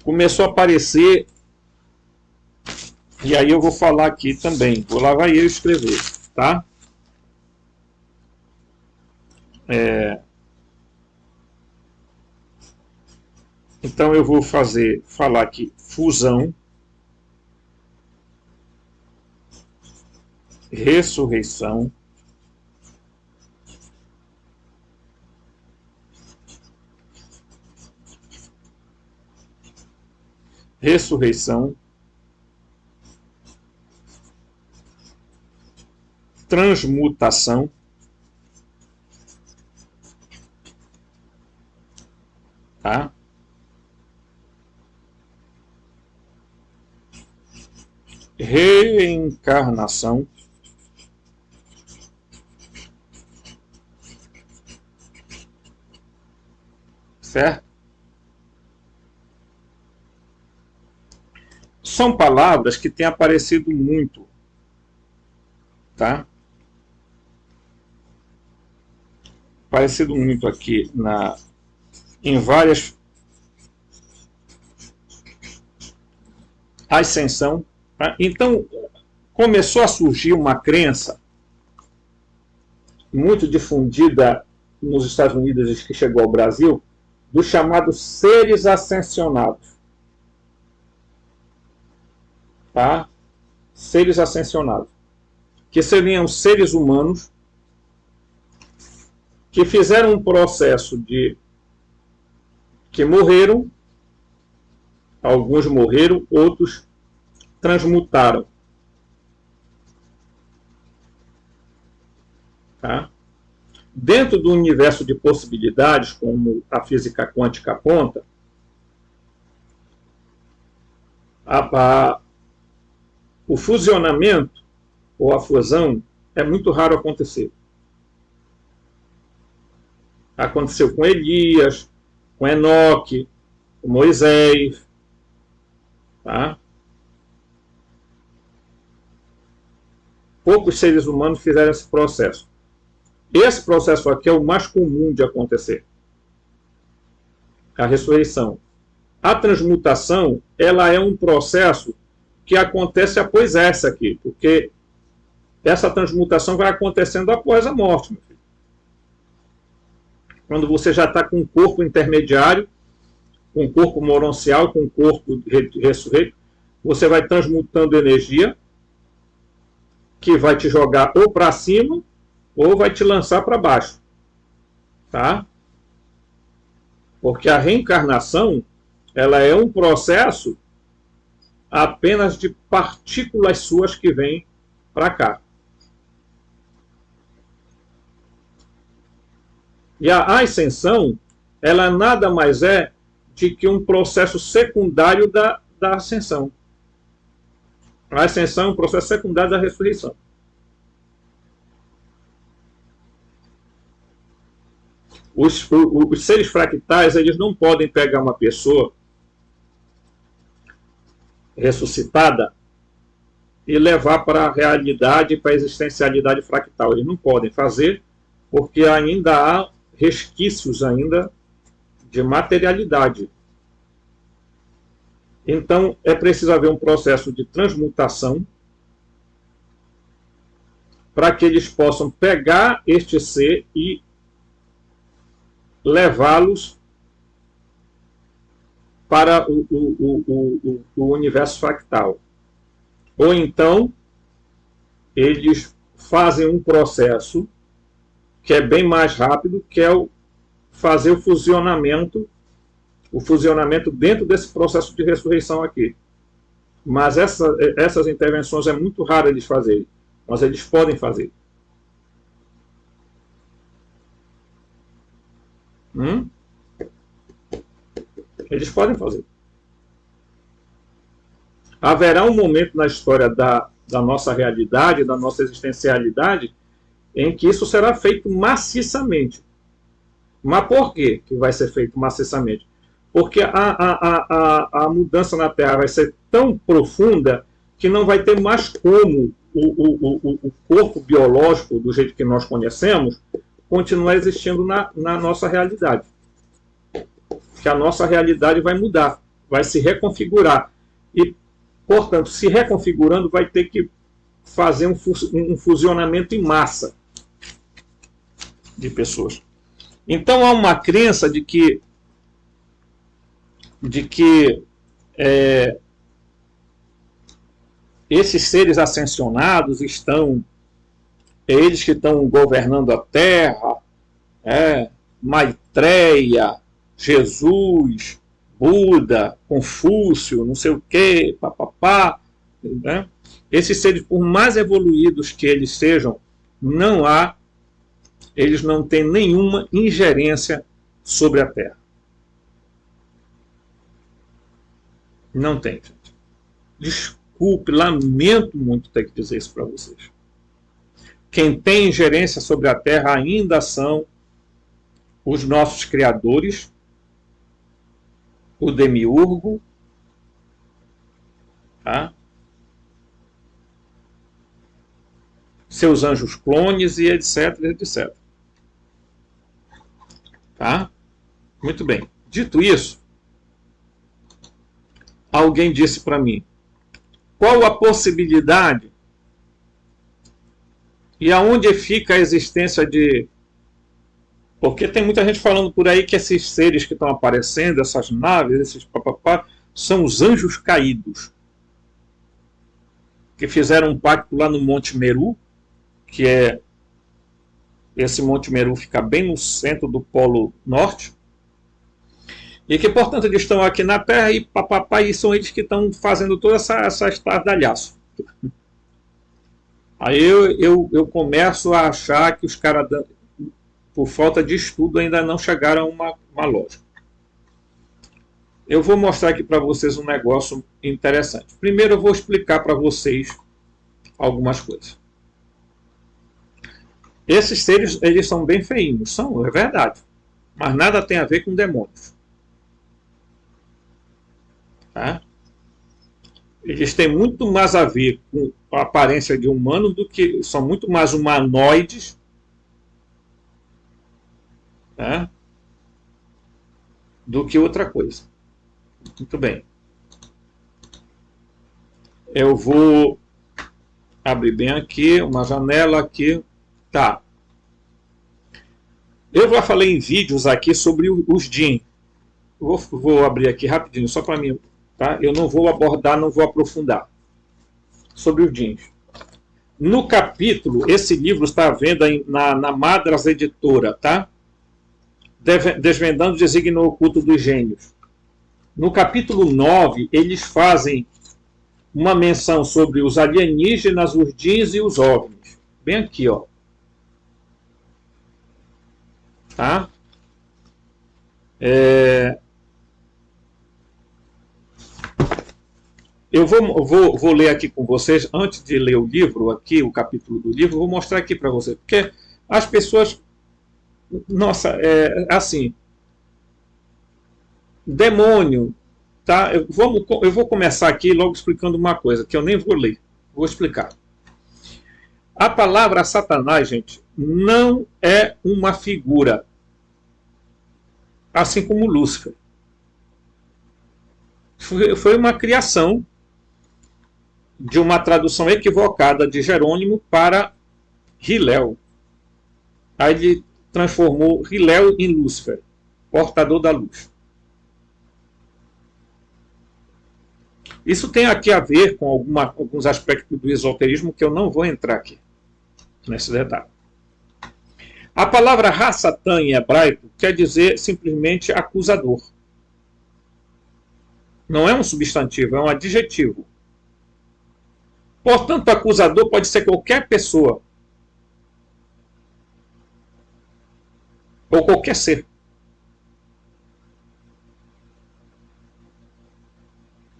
começou a aparecer, e aí eu vou falar aqui também, vou lá vai eu escrever, tá? Então eu vou falar aqui fusão, ressurreição, transmutação, tá? Reencarnação, certo? São palavras que têm aparecido muito, tá? Aparecido muito aqui em várias ascensão. Tá? Então, começou a surgir uma crença muito difundida nos Estados Unidos que chegou ao Brasil, dos chamados seres ascensionados. Tá? Seres ascensionados. Que seriam seres humanos que fizeram um processo que morreram, alguns morreram, outros transmutaram. Tá? Dentro do universo de possibilidades, como a física quântica aponta, o fusionamento ou a fusão é muito raro acontecer. Aconteceu com Elias, com Enoque, com Moisés. Tá? Poucos seres humanos fizeram esse processo. Esse processo aqui é o mais comum de acontecer. A ressurreição. A transmutação, ela é um processo que acontece após essa aqui, porque essa transmutação vai acontecendo após a morte, meu filho. Quando você já está com um corpo intermediário, com um corpo moroncial, com um corpo ressurreito, você vai transmutando energia que vai te jogar ou para cima ou vai te lançar para baixo. Tá? Porque a reencarnação, ela é um processo apenas de partículas suas que vêm para cá. E a ascensão, ela nada mais é de que um processo secundário da ascensão. A ascensão é um processo secundário da ressurreição. Os seres fractais, eles não podem pegar uma pessoa ressuscitada e levar para a realidade, para a existencialidade fractal. Eles não podem fazer, porque ainda há resquícios ainda de materialidade. Então, é preciso haver um processo de transmutação para que eles possam pegar este ser e levá-los para o universo fractal. Ou então, eles fazem um processo que é bem mais rápido, que é fazer o fusionamento dentro desse processo de ressurreição aqui. Mas essas intervenções é muito raro eles fazerem, mas eles podem fazer. Eles podem fazer. Haverá um momento na história da nossa realidade, da nossa existencialidade, em que isso será feito maciçamente. Mas por quê que vai ser feito maciçamente? Porque a mudança na Terra vai ser tão profunda que não vai ter mais como o corpo biológico, do jeito que nós conhecemos, continuar existindo na nossa realidade. que a nossa realidade vai mudar, vai se reconfigurar. E, portanto, se reconfigurando, vai ter que fazer um fusionamento em massa de pessoas. Então há uma crença de que esses seres ascensionados estão, eles que estão governando a Terra, Maitreya, Jesus, Buda, Confúcio, não sei o quê, papapá, né? Esses seres, por mais evoluídos que eles sejam, eles não têm nenhuma ingerência sobre a Terra. Não tem, gente. Desculpe, lamento muito ter que dizer isso para vocês. Quem tem ingerência sobre a Terra ainda são os nossos criadores, o demiurgo, tá? Seus anjos clones e etc, etc. Tá? Muito bem. Dito isso, alguém disse para mim, qual a possibilidade e aonde fica a existência de... Porque tem muita gente falando por aí que esses seres que estão aparecendo, essas naves, esses papapá, são os anjos caídos, que fizeram um pacto lá no Monte Meru, que é... Esse Monte Meru fica bem no centro do Polo Norte, e que, portanto, eles estão aqui na Terra e papapá, e são eles que estão fazendo toda essa estardalhaço. Aí eu começo a achar que os caras, por falta de estudo, ainda não chegaram a uma lógica. Eu vou mostrar aqui para vocês um negócio interessante. Primeiro eu vou explicar para vocês algumas coisas. Esses seres, eles são bem feinhos, são, é verdade. Mas nada tem a ver com demônios. Tá? Eles têm muito mais a ver com a aparência de humano do que... São muito mais humanoides, tá? Do que outra coisa. Muito bem. Eu vou abrir bem aqui, uma janela aqui. Tá. Eu já falei em vídeos aqui sobre os Jinn. Vou abrir aqui rapidinho, só para mim. Tá? Eu não vou abordar, não vou aprofundar sobre os Jinns. No capítulo, esse livro está à venda na Madras Editora, tá? Desvendando o Desígnio Oculto dos Gênios. No capítulo 9, eles fazem uma menção sobre os alienígenas, os Jinns e os OVNIs. Bem aqui, ó. Tá? Eu vou ler aqui com vocês, antes de ler o livro, aqui, o capítulo do livro, vou mostrar aqui para vocês. Porque as pessoas... Nossa, assim... Demônio, tá? Eu vou começar aqui logo explicando uma coisa, que eu nem vou ler. Vou explicar. A palavra Satanás, gente, não é uma figura. Assim como Lúcifer. Foi uma criação de uma tradução equivocada de Jerônimo para Hillel. Aí ele transformou Hillel em Lúcifer, portador da luz. Isso tem aqui a ver com alguns aspectos do esoterismo que eu não vou entrar aqui, nesse detalhe. A palavra Ha-Satan em hebraico quer dizer simplesmente acusador. Não é um substantivo, é um adjetivo. Portanto, acusador pode ser qualquer pessoa. Ou qualquer ser.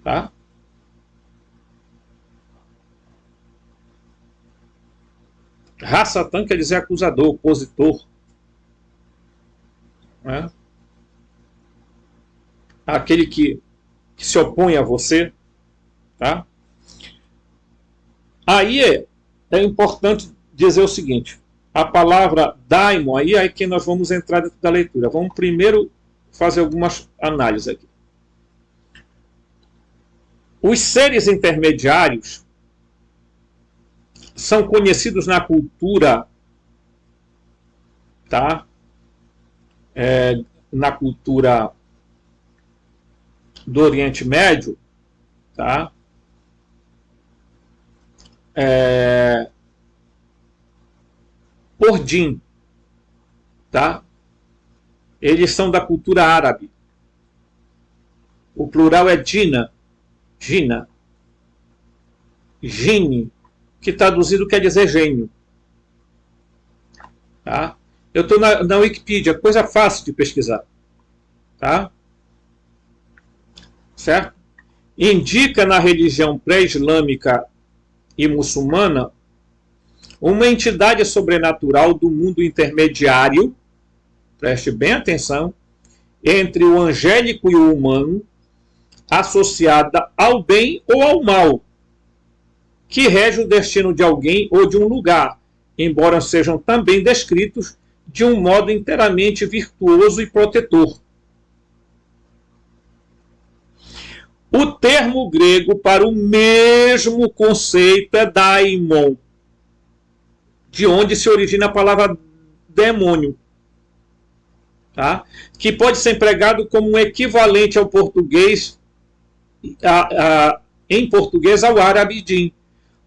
Tá? Ha-Satan quer dizer acusador, opositor. Né? Aquele que se opõe a você. Tá? Aí é importante dizer o seguinte. A palavra daimon, aí é que nós vamos entrar dentro da leitura. Vamos primeiro fazer algumas análises aqui. Os seres intermediários são conhecidos na cultura, tá? Na cultura do Oriente Médio, tá? Por Jin, tá? Eles são da cultura árabe. O plural é Jina, Gina, Gine, que traduzido quer dizer gênio. Tá? Eu estou na Wikipedia, coisa fácil de pesquisar. Tá? Certo? Indica na religião pré-islâmica e muçulmana uma entidade sobrenatural do mundo intermediário, preste bem atenção, entre o angélico e o humano, associada ao bem ou ao mal, que rege o destino de alguém ou de um lugar, embora sejam também descritos de um modo inteiramente virtuoso e protetor. O termo grego para o mesmo conceito é daimon, de onde se origina a palavra demônio, tá? Que pode ser empregado como um equivalente ao português, em português ao árabe jin,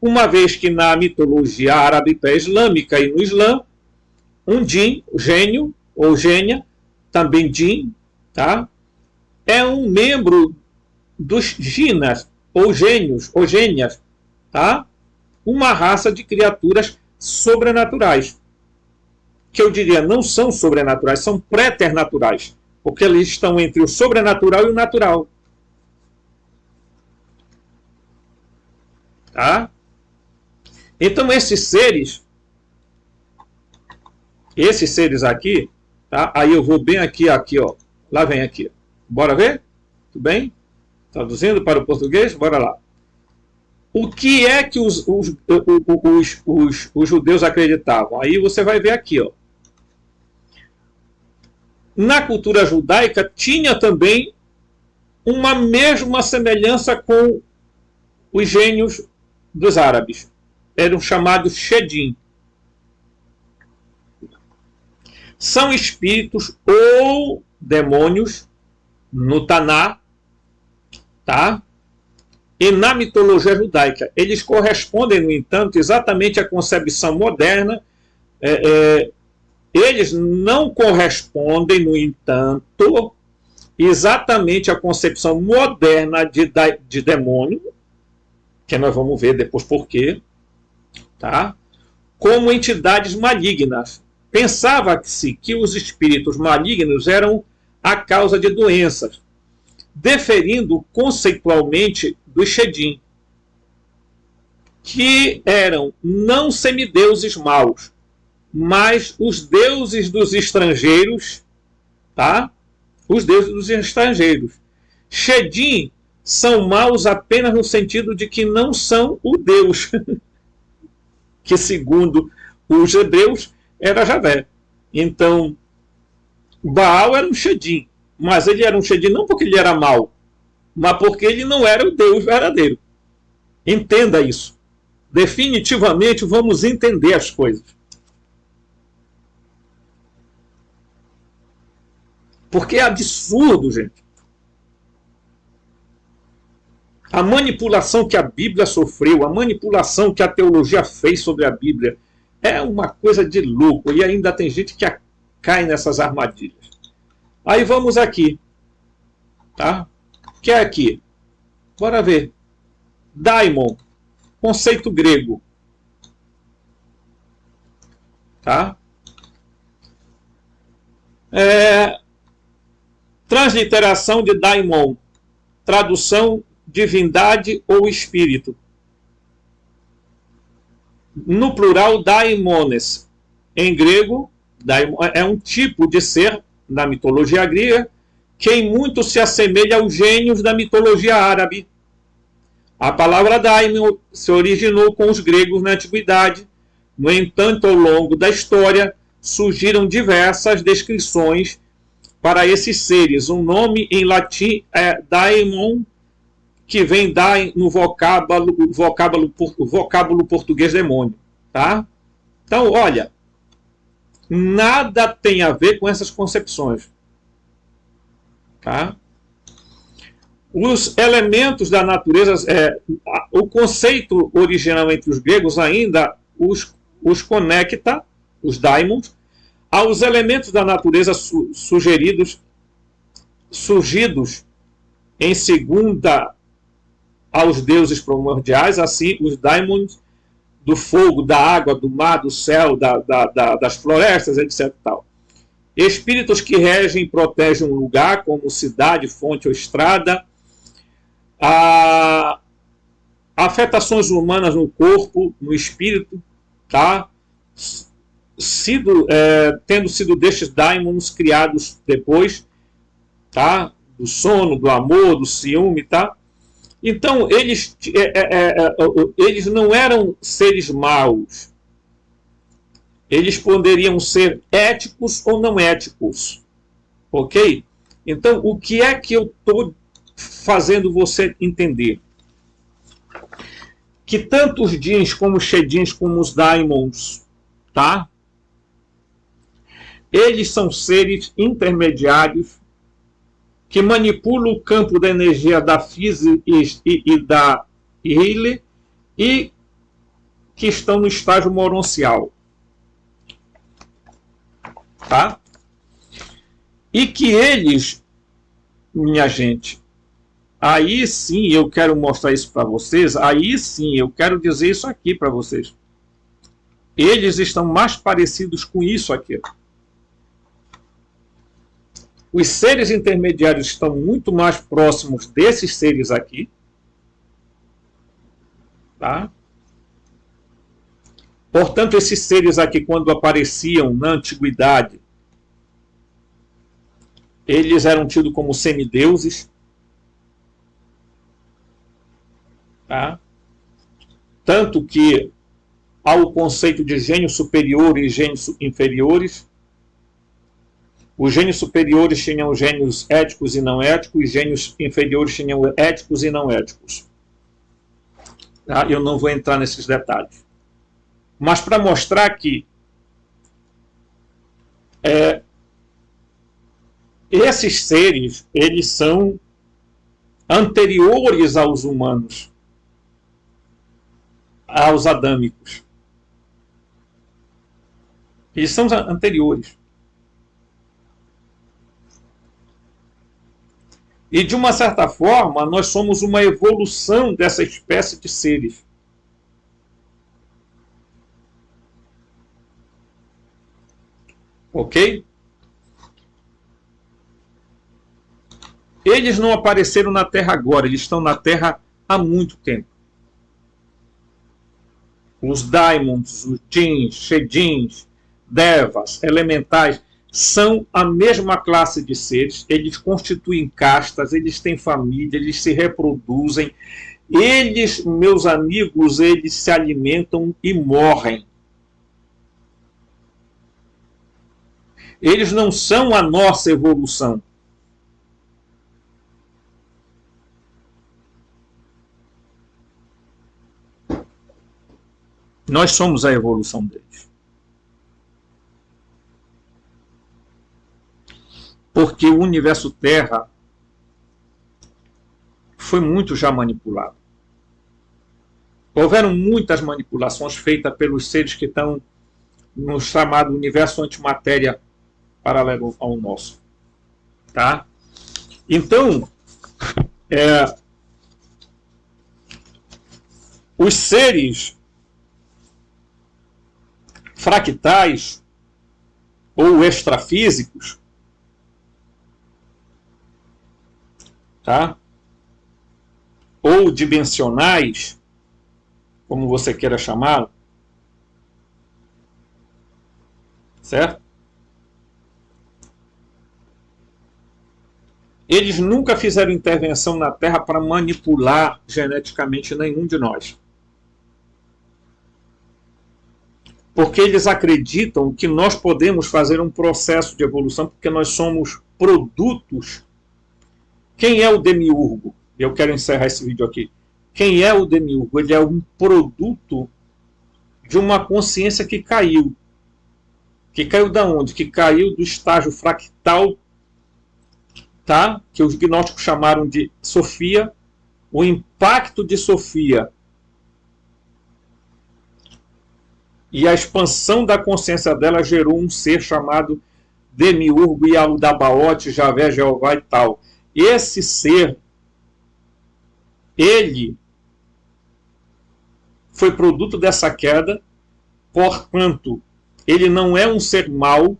uma vez que na mitologia árabe pré-islâmica e no Islã, um jin, gênio ou gênia, também jin, tá? É um membro dos jinas ou gênios ou gênias, tá? Uma raça de criaturas sobrenaturais, que eu diria não são sobrenaturais, são preternaturais, porque eles estão entre o sobrenatural e o natural. Tá? Então esses seres aqui, tá? Aí eu vou bem aqui, ó. Lá vem aqui. Bora ver? Tudo bem? Traduzindo para o português, bora lá. O que é que os judeus acreditavam? Aí você vai ver aqui, ó. Na cultura judaica tinha também uma mesma semelhança com os gênios dos árabes. Eram chamados Shedim. São espíritos ou demônios no Taná, tá? E na mitologia judaica. Eles correspondem, no entanto, exatamente à concepção moderna. Eles não correspondem, no entanto, exatamente à concepção moderna de demônio, que nós vamos ver depois por quê, tá? Como entidades malignas. Pensava-se que os espíritos malignos eram a causa de doenças, diferindo conceitualmente dos Shedim, que eram não semideuses maus, mas os deuses dos estrangeiros, tá? Os deuses dos estrangeiros. Shedim são maus apenas no sentido de que não são o Deus, que segundo os hebreus era Javé. Então, Baal era um Shedim, mas ele era um Shedim não porque ele era mau, mas porque ele não era o Deus verdadeiro. Entenda isso. Definitivamente vamos entender as coisas. Porque é absurdo, gente. A manipulação que a Bíblia sofreu, a manipulação que a teologia fez sobre a Bíblia, é uma coisa de louco. E ainda tem gente que cai nessas armadilhas. Aí vamos aqui. Tá? O que é aqui? Bora ver. Daimon. Conceito grego. Tá? Transliteração de daimon. Tradução divindade ou espírito. No plural, daimones. Em grego, é um tipo de ser da mitologia grega que em muito se assemelha aos gênios da mitologia árabe. A palavra daimon se originou com os gregos na antiguidade. No entanto, ao longo da história, surgiram diversas descrições para esses seres. Um nome em latim é daimon, que vem no vocábulo português demônio. Tá? Então, olha, nada tem a ver com essas concepções. Tá? Os elementos da natureza, o conceito original entre os gregos ainda os conecta, os daimons, aos elementos da natureza surgidos em segunda aos deuses primordiais, assim os daimons do fogo, da água, do mar, do céu, das florestas, etc. Tal. Espíritos que regem e protegem um lugar, como cidade, fonte ou estrada. Afetações humanas no corpo, no espírito, tá? Tendo sido destes daimons criados depois, tá? Do sono, do amor, do ciúme, tá? Então, eles não eram seres maus. Eles poderiam ser éticos ou não éticos. Ok? Então, o que é que eu estou fazendo você entender? Que tanto os Djinns como os Shedins, como os Daimons, tá? Eles são seres intermediários que manipulam o campo da energia da física e da Healer e que estão no estágio moroncial. Tá? E que eles, minha gente, aí sim eu quero mostrar isso para vocês, aí sim eu quero dizer isso aqui para vocês. Eles estão mais parecidos com isso aqui. Os seres intermediários estão muito mais próximos desses seres aqui. Tá? Portanto, esses seres aqui, quando apareciam na antiguidade, eles eram tidos como semideuses. Tá? Tanto que há o conceito de gênios superiores e gênios inferiores. Os gênios superiores tinham gênios éticos e não éticos, e gênios inferiores tinham éticos e não éticos. Tá? Eu não vou entrar nesses detalhes. Mas para mostrar que esses seres, eles são anteriores aos humanos, aos adâmicos. Eles são anteriores. E, de uma certa forma, nós somos uma evolução dessa espécie de seres. Ok? Eles não apareceram na Terra agora, eles estão na Terra há muito tempo. Os Daimons, os Djinns, Shedins, Devas, Elementais, são a mesma classe de seres, eles constituem castas, eles têm família, eles se reproduzem, eles, meus amigos, eles se alimentam e morrem. Eles não são a nossa evolução. Nós somos a evolução deles. Porque o universo Terra foi muito já manipulado. Houveram muitas manipulações feitas pelos seres que estão no chamado universo antimatéria paralelo ao nosso. Tá? Então, os seres fractais ou extrafísicos, tá? Ou dimensionais, como você queira chamá-lo, certo? Eles nunca fizeram intervenção na Terra para manipular geneticamente nenhum de nós. Porque eles acreditam que nós podemos fazer um processo de evolução, porque nós somos produtos. Quem é o demiurgo? Eu quero encerrar esse vídeo aqui. Quem é o demiurgo? Ele é um produto de uma consciência que caiu. Que caiu da onde? Que caiu do estágio fractal, tá? Que os gnósticos chamaram de Sofia. O impacto de Sofia e a expansão da consciência dela gerou um ser chamado Demiurgo, Yaldabaoth, Javé, Jeová e tal. Esse ser, ele foi produto dessa queda, portanto, ele não é um ser mau,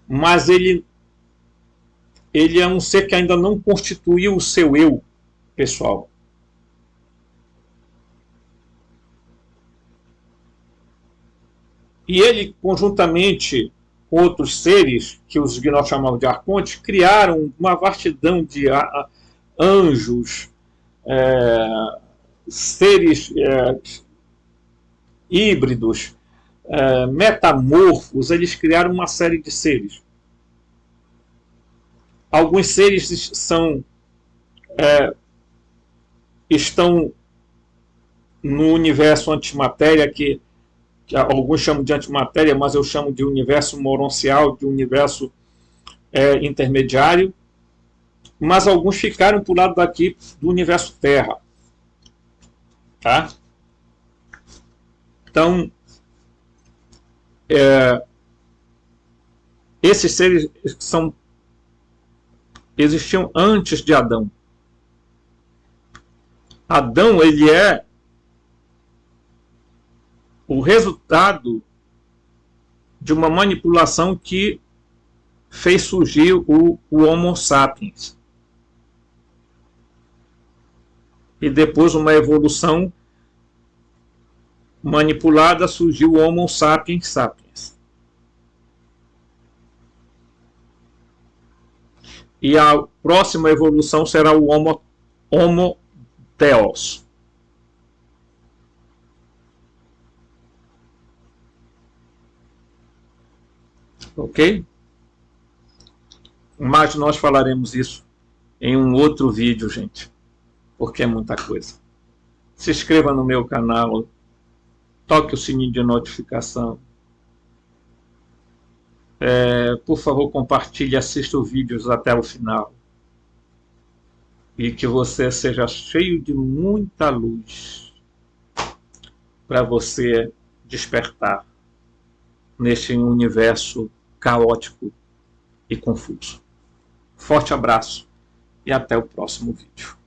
mas ele é um ser que ainda não constituiu o seu eu, pessoal. E ele, conjuntamente com outros seres, que os gnósticos chamavam de arcontes, criaram uma vastidão de anjos, seres híbridos, metamorfos. Eles criaram uma série de seres. Alguns seres estão no universo antimatéria, que alguns chamam de antimatéria, mas eu chamo de universo moroncial, de universo intermediário. Mas alguns ficaram para o lado daqui do universo Terra. Tá? Então, esses seres existiam antes de Adão. Adão, ele é o resultado de uma manipulação que fez surgir o Homo sapiens. E depois, uma evolução manipulada, surgiu o Homo sapiens sapiens. E a próxima evolução será o Homo Theos. Ok? Mas nós falaremos isso em um outro vídeo, gente, porque é muita coisa. Se inscreva no meu canal, toque o sininho de notificação. Por favor, compartilhe, assista os vídeos até o final. E que você seja cheio de muita luz para você despertar neste universo caótico e confuso. Forte abraço e até o próximo vídeo.